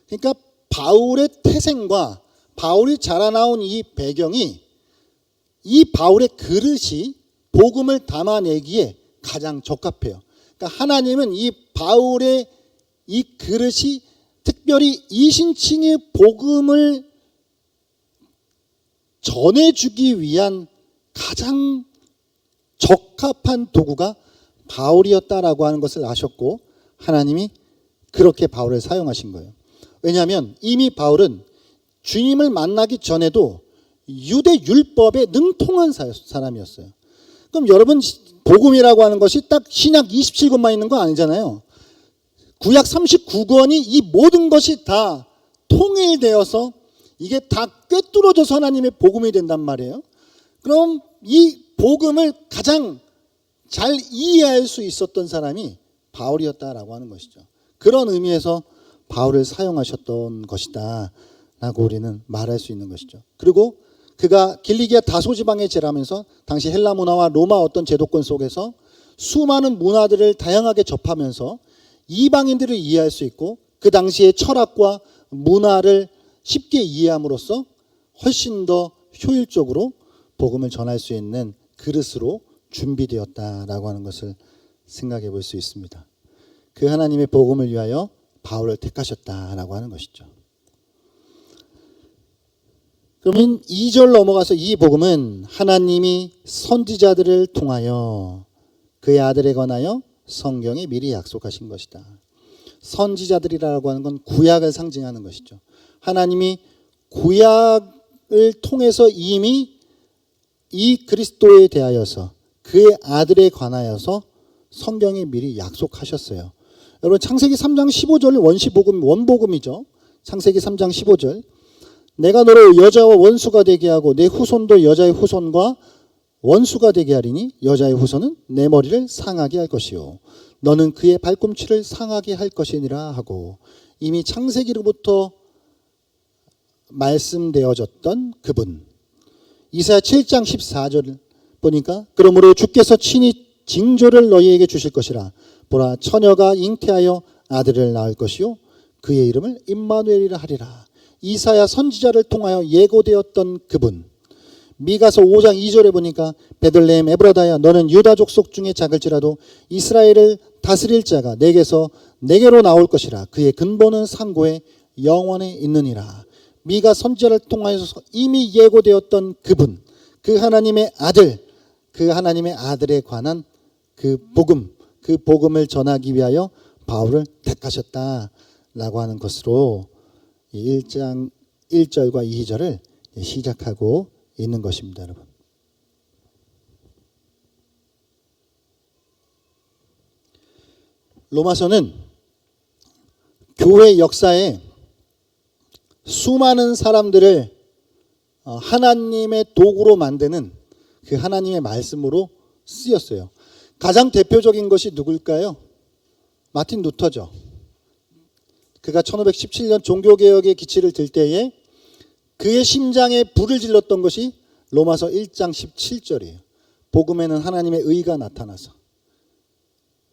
그러니까 바울의 태생과 바울이 자라나온 이 배경이 이 바울의 그릇이 복음을 담아내기에 가장 적합해요. 그러니까 하나님은 이 바울의 이 그릇이 특별히 이신칭의 복음을 전해주기 위한 가장 적합한 도구가 바울이었다라고 하는 것을 아셨고 하나님이 그렇게 바울을 사용하신 거예요. 왜냐하면 이미 바울은 주님을 만나기 전에도 유대 율법에 능통한 사람이었어요. 그럼 여러분 복음이라고 하는 것이 딱 신약 27권만 있는 거 아니잖아요. 구약 39권이 이 모든 것이 다 통일되어서 이게 다 꿰뚫어져서 하나님의 복음이 된단 말이에요. 그럼 이 복음을 가장 잘 이해할 수 있었던 사람이 바울이었다라고 하는 것이죠. 그런 의미에서 바울을 사용하셨던 것이다 라고 우리는 말할 수 있는 것이죠. 그리고 그가 길리기아 다소 지방에 지나면서 당시 헬라 문화와 로마 어떤 제도권 속에서 수많은 문화들을 다양하게 접하면서 이방인들을 이해할 수 있고 그 당시의 철학과 문화를 쉽게 이해함으로써 훨씬 더 효율적으로 복음을 전할 수 있는 그릇으로 준비되었다라고 하는 것을 생각해 볼 수 있습니다. 그 하나님의 복음을 위하여 바울을 택하셨다라고 하는 것이죠. 그러면 2절 넘어가서 이 복음은 하나님이 선지자들을 통하여 그의 아들에 관하여 성경에 미리 약속하신 것이다. 선지자들이라고 하는 건 구약을 상징하는 것이죠. 하나님이 구약을 통해서 이미 이 그리스도에 대하여서 그의 아들에 관하여서 성경에 미리 약속하셨어요. 여러분 창세기 3장 15절 원복음이죠. 창세기 3장 15절 내가 너를 여자와 원수가 되게 하고 내 후손도 여자의 후손과 원수가 되게 하리니 여자의 후손은 내 머리를 상하게 할 것이요 너는 그의 발꿈치를 상하게 할 것이니라 하고 이미 창세기로부터 말씀되어졌던 그분. 이사야 7장 14절 보니까 그러므로 주께서 친히 징조를 너희에게 주실 것이라 보라 처녀가 잉태하여 아들을 낳을 것이요 그의 이름을 임마누엘이라 하리라. 이사야 선지자를 통하여 예고되었던 그분. 미가서 5장 2절에 보니까 베들레헴 에브라다야 너는 유다 족속 중에 작을지라도 이스라엘을 다스릴 자가 내게로 나올 것이라 그의 근본은 상고에 영원에 있느니라. 미가 선지자를 통하여서 이미 예고되었던 그분, 그 하나님의 아들, 그 하나님의 아들에 관한 그 복음을 전하기 위하여 바울을 택하셨다라고 하는 것으로 1장 1절과 2절을 시작하고 있는 것입니다, 여러분. 로마서는 교회 역사에 수많은 사람들을 하나님의 도구로 만드는 그 하나님의 말씀으로 쓰였어요. 가장 대표적인 것이 누굴까요? 마틴 루터죠. 그가 1517년 종교개혁의 기치를 들 때에 그의 심장에 불을 질렀던 것이 로마서 1장 17절이에요. 복음에는 하나님의 의가 나타나서.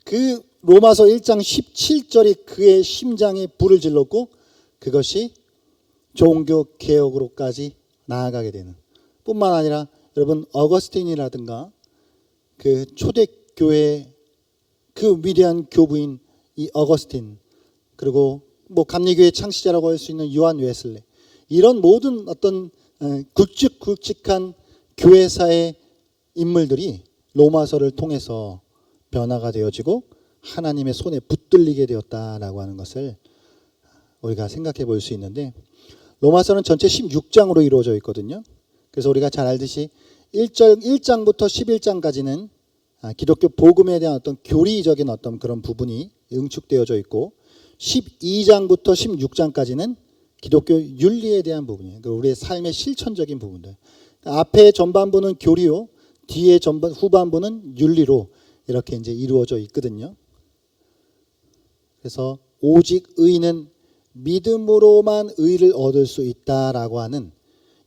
그 로마서 1장 17절이 그의 심장에 불을 질렀고 그것이 종교개혁으로까지 나아가게 되는 뿐만 아니라 여러분 어거스틴이라든가 그 초대교회 그 위대한 교부인 이 어거스틴 그리고 뭐 감리교회 창시자라고 할 수 있는 요한 웨슬레 이런 모든 어떤 굵직굵직한 교회사의 인물들이 로마서를 통해서 변화가 되어지고 하나님의 손에 붙들리게 되었다라고 하는 것을 우리가 생각해 볼 수 있는데 로마서는 전체 16장으로 이루어져 있거든요. 그래서 우리가 잘 알듯이 1장부터 11장까지는 기독교 복음에 대한 어떤 교리적인 어떤 그런 부분이 응축되어져 있고 12장부터 16장까지는 기독교 윤리에 대한 부분이에요. 우리의 삶의 실천적인 부분들. 앞에 전반부는 교리요, 뒤에 후반부는 윤리로 이렇게 이제 이루어져 있거든요. 그래서 오직 의인은 믿음으로만 의를 얻을 수 있다라고 하는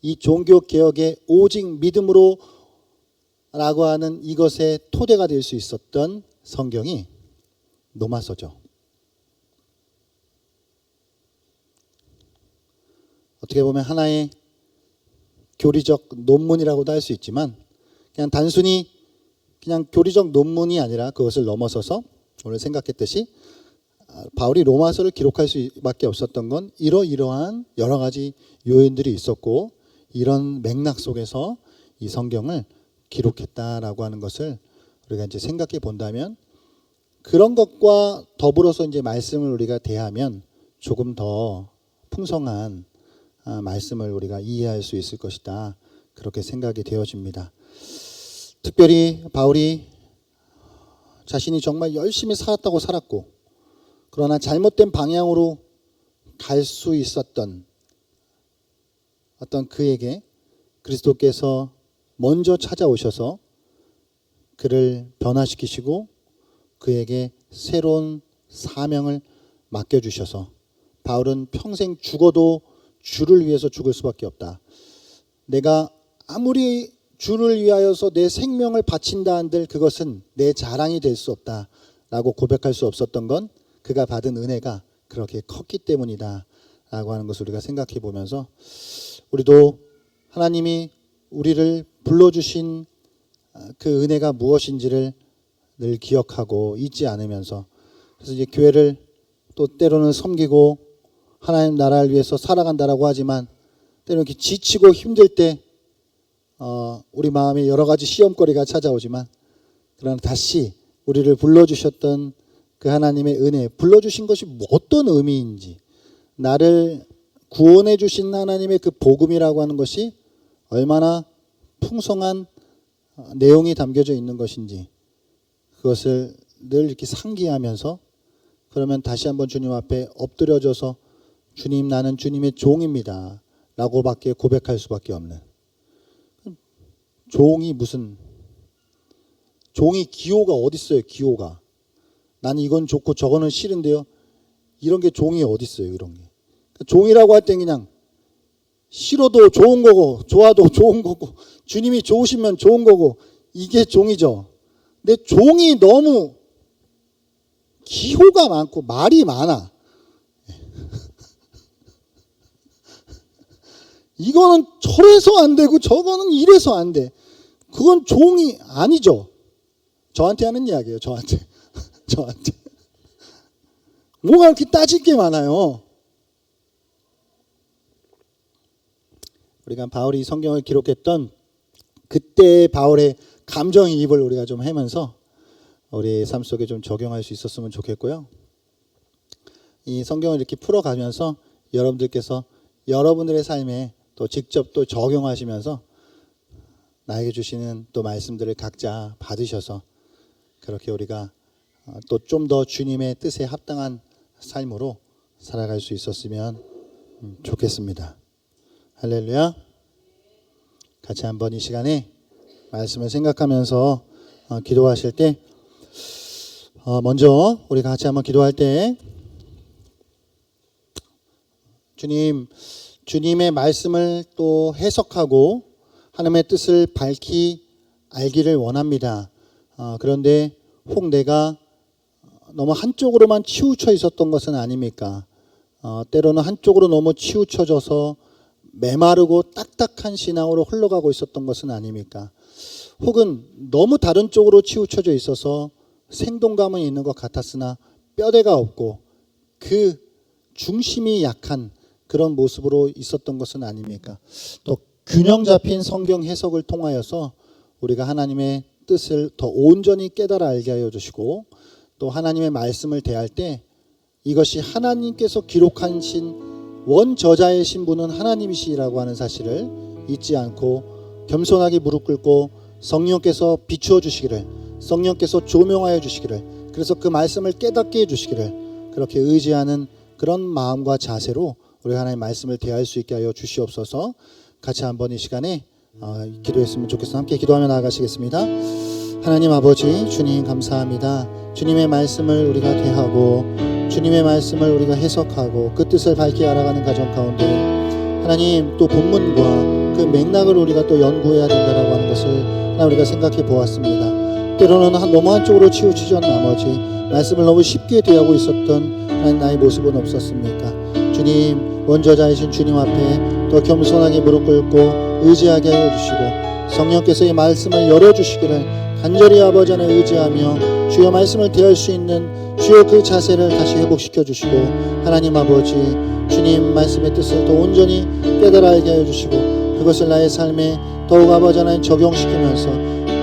이 종교 개혁의 오직 믿음으로라고 하는 이것의 토대가 될 수 있었던 성경이 로마서죠. 어떻게 보면 하나의 교리적 논문이라고도 할 수 있지만 그냥 단순히 그냥 교리적 논문이 아니라 그것을 넘어서서 오늘 생각했듯이 바울이 로마서를 기록할 수밖에 없었던 건 이러이러한 여러 가지 요인들이 있었고 이런 맥락 속에서 이 성경을 기록했다라고 하는 것을 우리가 이제 생각해 본다면 그런 것과 더불어서 이제 말씀을 우리가 대하면 조금 더 풍성한 말씀을 우리가 이해할 수 있을 것이다. 그렇게 생각이 되어집니다. 특별히 바울이 자신이 정말 열심히 살았다고 살았고 그러나 잘못된 방향으로 갈 수 있었던 어떤 그에게 그리스도께서 먼저 찾아오셔서 그를 변화시키시고 그에게 새로운 사명을 맡겨주셔서 바울은 평생 죽어도 주를 위해서 죽을 수밖에 없다. 내가 아무리 주를 위하여서 내 생명을 바친다 한들 그것은 내 자랑이 될 수 없다라고 고백할 수 없었던 건 그가 받은 은혜가 그렇게 컸기 때문이다라고 하는 것을 우리가 생각해 보면서 우리도 하나님이 우리를 불러주신 그 은혜가 무엇인지를 늘 기억하고 잊지 않으면서, 그래서 이제 교회를 또 때로는 섬기고 하나님 나라를 위해서 살아간다라고 하지만 때로는 이렇게 지치고 힘들 때 우리 마음에 여러 가지 시험거리가 찾아오지만, 그러나 다시 우리를 불러주셨던 그 하나님의 은혜, 불러주신 것이 어떤 의미인지, 나를 구원해 주신 하나님의 그 복음이라고 하는 것이 얼마나 풍성한 내용이 담겨져 있는 것인지, 그것을 늘 이렇게 상기하면서, 그러면 다시 한번 주님 앞에 엎드려져서 주님, 나는 주님의 종입니다 라고밖에 고백할 수밖에 없는, 종이 기호가 어디 있어요? 기호가 나는 이건 좋고 저거는 싫은데요, 이런 게 종이 어디 있어요? 이런 게 종이라고 할 땐 그냥 싫어도 좋은 거고 좋아도 좋은 거고 주님이 좋으시면 좋은 거고, 이게 종이죠. 근데 종이 너무 기호가 많고 말이 많아. 이거는 저래서 안 되고 저거는 이래서 안 돼. 그건 종이 아니죠. 저한테 하는 이야기예요. 저한테. 뭐가 이렇게 따질 게 많아요. 우리가 바울이 성경을 기록했던 그때 바울의 감정이입을 우리가 좀 하면서 우리 삶 속에 좀 적용할 수 있었으면 좋겠고요. 이 성경을 이렇게 풀어가면서 여러분들께서 여러분들의 삶에 또 직접 또 적용하시면서 나에게 주시는 또 말씀들을 각자 받으셔서 그렇게 우리가 또 좀 더 주님의 뜻에 합당한 삶으로 살아갈 수 있었으면 좋겠습니다. 할렐루야. 같이 한번 이 시간에 말씀을 생각하면서 기도하실 때, 먼저 우리가 같이 한번 기도할 때, 주님의 말씀을 또 해석하고 하나님의 뜻을 밝히 알기를 원합니다. 그런데 혹 내가 너무 한쪽으로만 치우쳐 있었던 것은 아닙니까? 때로는 한쪽으로 너무 치우쳐져서 메마르고 딱딱한 신앙으로 흘러가고 있었던 것은 아닙니까? 혹은 너무 다른 쪽으로 치우쳐져 있어서 생동감은 있는 것 같았으나 뼈대가 없고 그 중심이 약한 그런 모습으로 있었던 것은 아닙니까? 또 균형 잡힌 성경 해석을 통하여서 우리가 하나님의 뜻을 더 온전히 깨달아 알게 하여 주시고, 또 하나님의 말씀을 대할 때 이것이 하나님께서 기록하신 원저자이신 분은 하나님이시라고 하는 사실을 잊지 않고 겸손하게 무릎 꿇고 성령께서 비추어 주시기를, 성령께서 조명하여 주시기를, 그래서 그 말씀을 깨닫게 해 주시기를, 그렇게 의지하는 그런 마음과 자세로 우리 하나님의 말씀을 대할 수 있게 하여 주시옵소서. 같이 한번 이 시간에 기도했으면 좋겠습니다. 함께 기도하며 나아가시겠습니다. 하나님 아버지, 주님 감사합니다. 주님의 말씀을 우리가 대하고 주님의 말씀을 우리가 해석하고 그 뜻을 밝히 알아가는 과정 가운데 하나님 또 본문과 그 맥락을 우리가 또 연구해야 된다라고 하는 것을 하나 우리가 생각해 보았습니다. 때로는 너무 한쪽으로 치우치던 나머지 말씀을 너무 쉽게 대하고 있었던 하나님 나의 모습은 없었습니까? 주님, 원저자이신 주님 앞에 더 겸손하게 무릎 꿇고 의지하게 하여 주시고 성령께서 이 말씀을 열어주시기를 간절히 아버지 안에 의지하며 주여 말씀을 대할 수 있는 주여 그 자세를 다시 회복시켜 주시고, 하나님 아버지 주님 말씀의 뜻을 더 온전히 깨달아 알게 하여 주시고 그것을 나의 삶에 더욱 아버지 하나님 적용시키면서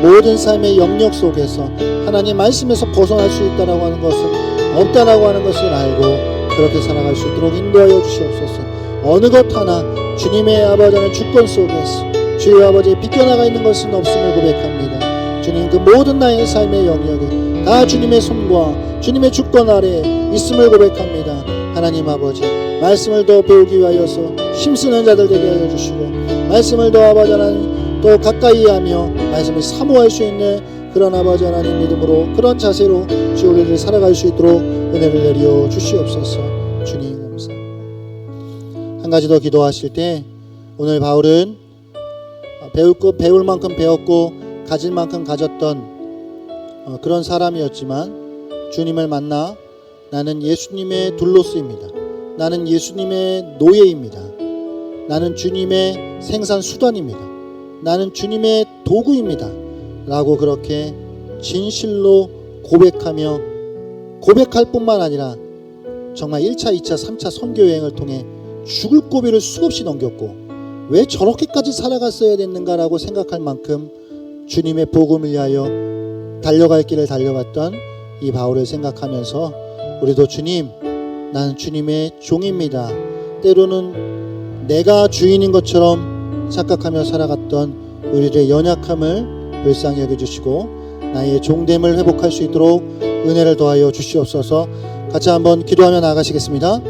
모든 삶의 영역 속에서 하나님 말씀에서 벗어날 수 있다라고 하는 것은 없다라고 하는 것을 알고 그렇게 살아갈 수 있도록 인도하여 주시옵소서. 어느 것 하나 주님의 아버지 하나님 주권 속에서 주의 아버지에 비껴나가 있는 것은 없음을 고백합니다. 주님, 그 모든 나의 삶의 영역이 다 주님의 손과 주님의 주권 아래에 있음을 고백합니다. 하나님 아버지, 말씀을 더 배우기 위하여서 힘쓰는 자들 되게 하여 주시고 말씀을 더 아버지 하나님 더 가까이 하며 말씀을 사모할 수 있는 그런 아버지 하나님 믿음으로 그런 자세로 주 우리를 살아갈 수 있도록 은혜를 내려 주시옵소서. 주님 감사합니다. 한 가지 더 기도하실 때, 오늘 바울은 배울 만큼 배웠고 가질 만큼 가졌던 그런 사람이었지만 주님을 만나 나는 예수님의 둘로스입니다. 나는 예수님의 노예입니다. 나는 주님의 생산수단입니다. 나는 주님의 도구입니다. 라고 그렇게 진실로 고백하며 고백할 뿐만 아니라 정말 1차, 2차, 3차 선교여행을 통해 죽을 고비를 수없이 넘겼고 왜 저렇게까지 살아갔어야 됐는가라고 생각할 만큼 주님의 복음을 위하여 달려갈 길을 달려갔던 이 바울을 생각하면서 우리도 주님, 나는 주님의 종입니다. 때로는 내가 주인인 것처럼 착각하며 살아갔던 우리의 연약함을 불쌍히 여겨주시고 나의 종됨을 회복할 수 있도록 은혜를 더하여 주시옵소서. 같이 한번 기도하며 나가시겠습니다.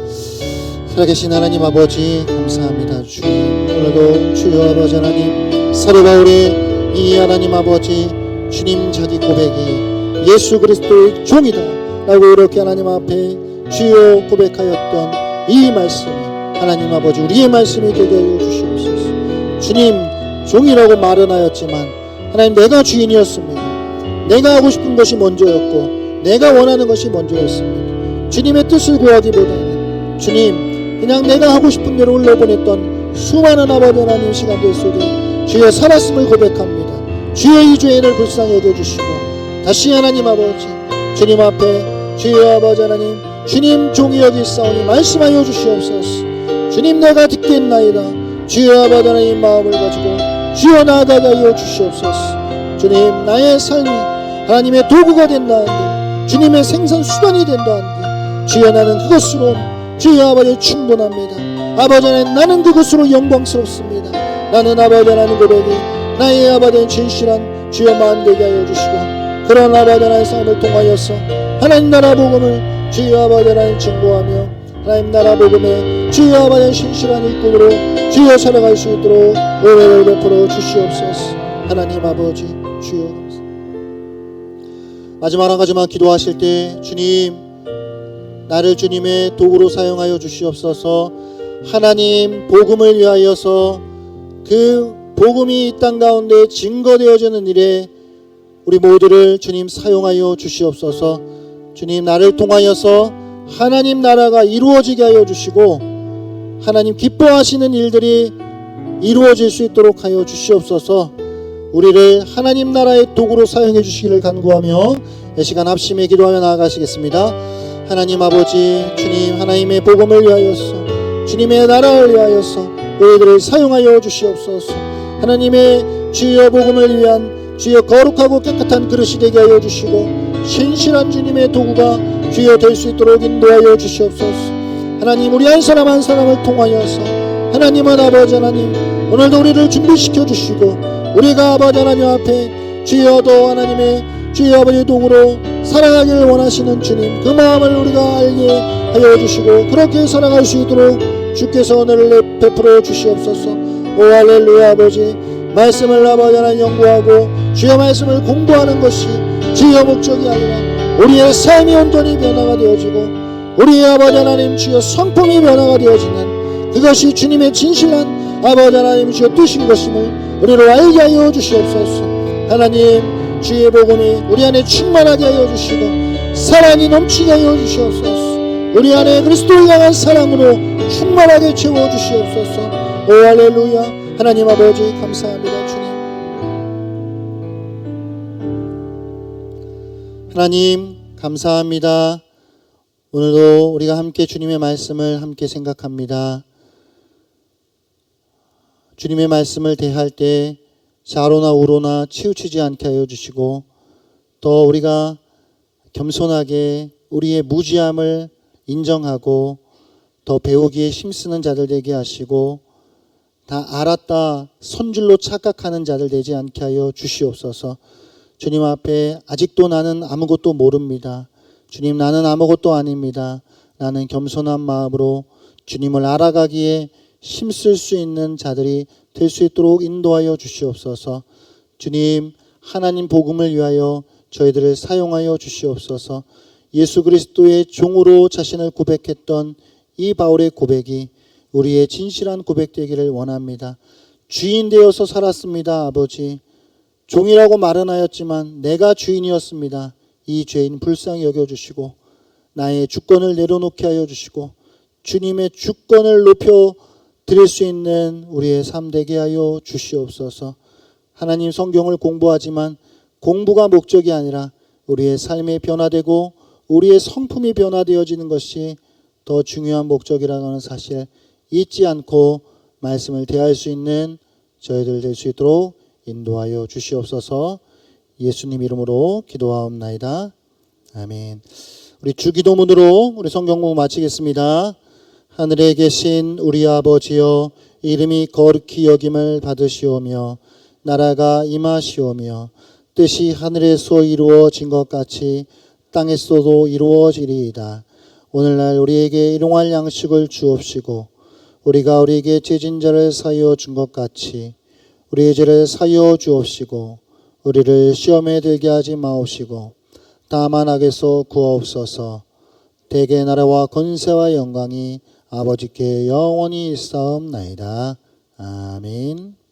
살아계신 하나님 아버지 감사합니다. 주님, 오늘도 주여 아버지 하나님 사도 바울의 이 하나님 아버지 주님 자기 고백이 예수 그리스도의 종이다 라고 이렇게 하나님 앞에 주여 고백하였던 이 말씀이 하나님 아버지 우리의 말씀이 되게 하여 주시옵소서. 주님, 종이라고 말은 하였지만 하나님 내가 주인이었습니다. 내가 하고 싶은 것이 먼저였고 내가 원하는 것이 먼저였습니다. 주님의 뜻을 구하기보다는 주님, 그냥 내가 하고 싶은 대로 흘러보냈던 수많은 아버지 하나님 시간들 속에 주여 살았음을 고백합니다. 주여 이 죄인을 불쌍히 여겨주시고 다시 하나님 아버지 주님 앞에 주여 아버지 하나님 주님 종이 여기사오니 말씀하여 주시옵소서. 주님, 내가 듣겠나이다. 주여 아버지 하나님 마음을 가지고 주여 나아가게 하여 주시옵소서. 주님, 나의 삶이 하나님의 도구가 된다 한들 주님의 생산수단이 된다 한들 주여 나는 그것으로 주여 아버지 충분합니다. 아버지 하나님 나는 그것으로 영광스럽습니다. 나는 아버지 하나님 고백이 나의 아버지 진실한 주여 마음 되게 하여 주시고 그런 아버지 하나님의 삶을 통하여서 하나님 나라 복음을 주여 아버지 하나님 증거하며 하나님 나라 복음에 주여 아버지 신실한 일꾼으로 주여 살아갈 수 있도록 은혜를 베풀어 주시옵소서. 하나님 아버지 주여 감사합니다. 마지막 한 가지만 기도하실 때 주님, 나를 주님의 도구로 사용하여 주시옵소서. 하나님 복음을 위하여서 그 복음이 이 땅 가운데 증거되어지는 일에 우리 모두를 주님 사용하여 주시옵소서. 주님, 나를 통하여서 하나님 나라가 이루어지게 하여 주시고 하나님 기뻐하시는 일들이 이루어질 수 있도록 하여 주시옵소서. 우리를 하나님 나라의 도구로 사용해 주시기를 간구하며 이 시간 합심에 기도하며 나아가시겠습니다. 하나님 아버지 주님, 하나님의 복음을 위하여서 주님의 나라를 위하여서 우리들을 사용하여 주시옵소서. 하나님의 주여 복음을 위한 주여 거룩하고 깨끗한 그릇이 되게 하여 주시고 신실한 주님의 도구가 주여 될 수 있도록 인도하여 주시옵소서. 하나님, 우리 한 사람 한 사람을 통하여서 하나님은 아버지 하나님 오늘도 우리를 준비시켜 주시고 우리가 아버지 하나님 앞에 주여도 하나님의 주여 아버지 도구로 살아가기를 원하시는 주님, 그 마음을 우리가 알게 하여 주시고 그렇게 살아갈 수 있도록 주께서 은혜를 베풀어 주시옵소서. 오 할렐루야. 아버지 말씀을 아버지 하나님 연구하고 주여 말씀을 공부하는 것이 주여 목적이 아니라 우리의 삶이 온전히 변화가 되어지고 우리의 아버지 하나님 주여 성품이 변화가 되어지는 그것이 주님의 진실한 아버지 하나님 주여 뜻인 것임을 우리로 알게 하여 주시옵소서. 하나님 주의 복음이 우리 안에 충만하게 하여 주시고 사랑이 넘치게 하여 주시옵소서. 우리 안에 그리스도를 향한 사랑으로 충만하게 채워 주시옵소서. 오 할렐루야. 하나님 아버지 감사합니다. 주님, 하나님 감사합니다. 오늘도 우리가 함께 주님의 말씀을 함께 생각합니다. 주님의 말씀을 대할 때 좌로나 우로나 치우치지 않게 하여 주시고 또 우리가 겸손하게 우리의 무지함을 인정하고 더 배우기에 힘쓰는 자들 되게 하시고 다 알았다 손줄로 착각하는 자들 되지 않게 하여 주시옵소서. 주님 앞에 아직도 나는 아무것도 모릅니다. 주님, 나는 아무것도 아닙니다. 나는 겸손한 마음으로 주님을 알아가기에 힘쓸 수 있는 자들이 될 수 있도록 인도하여 주시옵소서. 주님, 하나님 복음을 위하여 저희들을 사용하여 주시옵소서. 예수 그리스도의 종으로 자신을 고백했던 이 바울의 고백이 우리의 진실한 고백 되기를 원합니다. 주인 되어서 살았습니다. 아버지, 종이라고 말은 하였지만 내가 주인이었습니다. 이 죄인 불쌍히 여겨주시고 나의 주권을 내려놓게 하여 주시고 주님의 주권을 높여 드릴 수 있는 우리의 삶 되게 하여 주시옵소서. 하나님, 성경을 공부하지만 공부가 목적이 아니라 우리의 삶이 변화되고 우리의 성품이 변화되어지는 것이 더 중요한 목적이라는 하는 사실 잊지 않고 말씀을 대할 수 있는 저희들 될 수 있도록 인도하여 주시옵소서. 예수님 이름으로 기도하옵나이다. 아멘. 우리 주기도문으로 우리 성경 공부 마치겠습니다. 하늘에 계신 우리 아버지여, 이름이 거룩히 여김을 받으시오며 나라가 임하시오며 뜻이 하늘에서 이루어진 것 같이 땅에서도 이루어지리이다. 오늘날 우리에게 일용할 양식을 주옵시고 우리가 우리에게 죄진 자를 사하여 준 것 같이 우리의 죄를 사하여 주옵시고 우리를 시험에 들게 하지 마옵시고 다만 악에서 구하옵소서. 대개 나라와 권세와 영광이 아버지께 영원히 있사옵나이다. 아멘.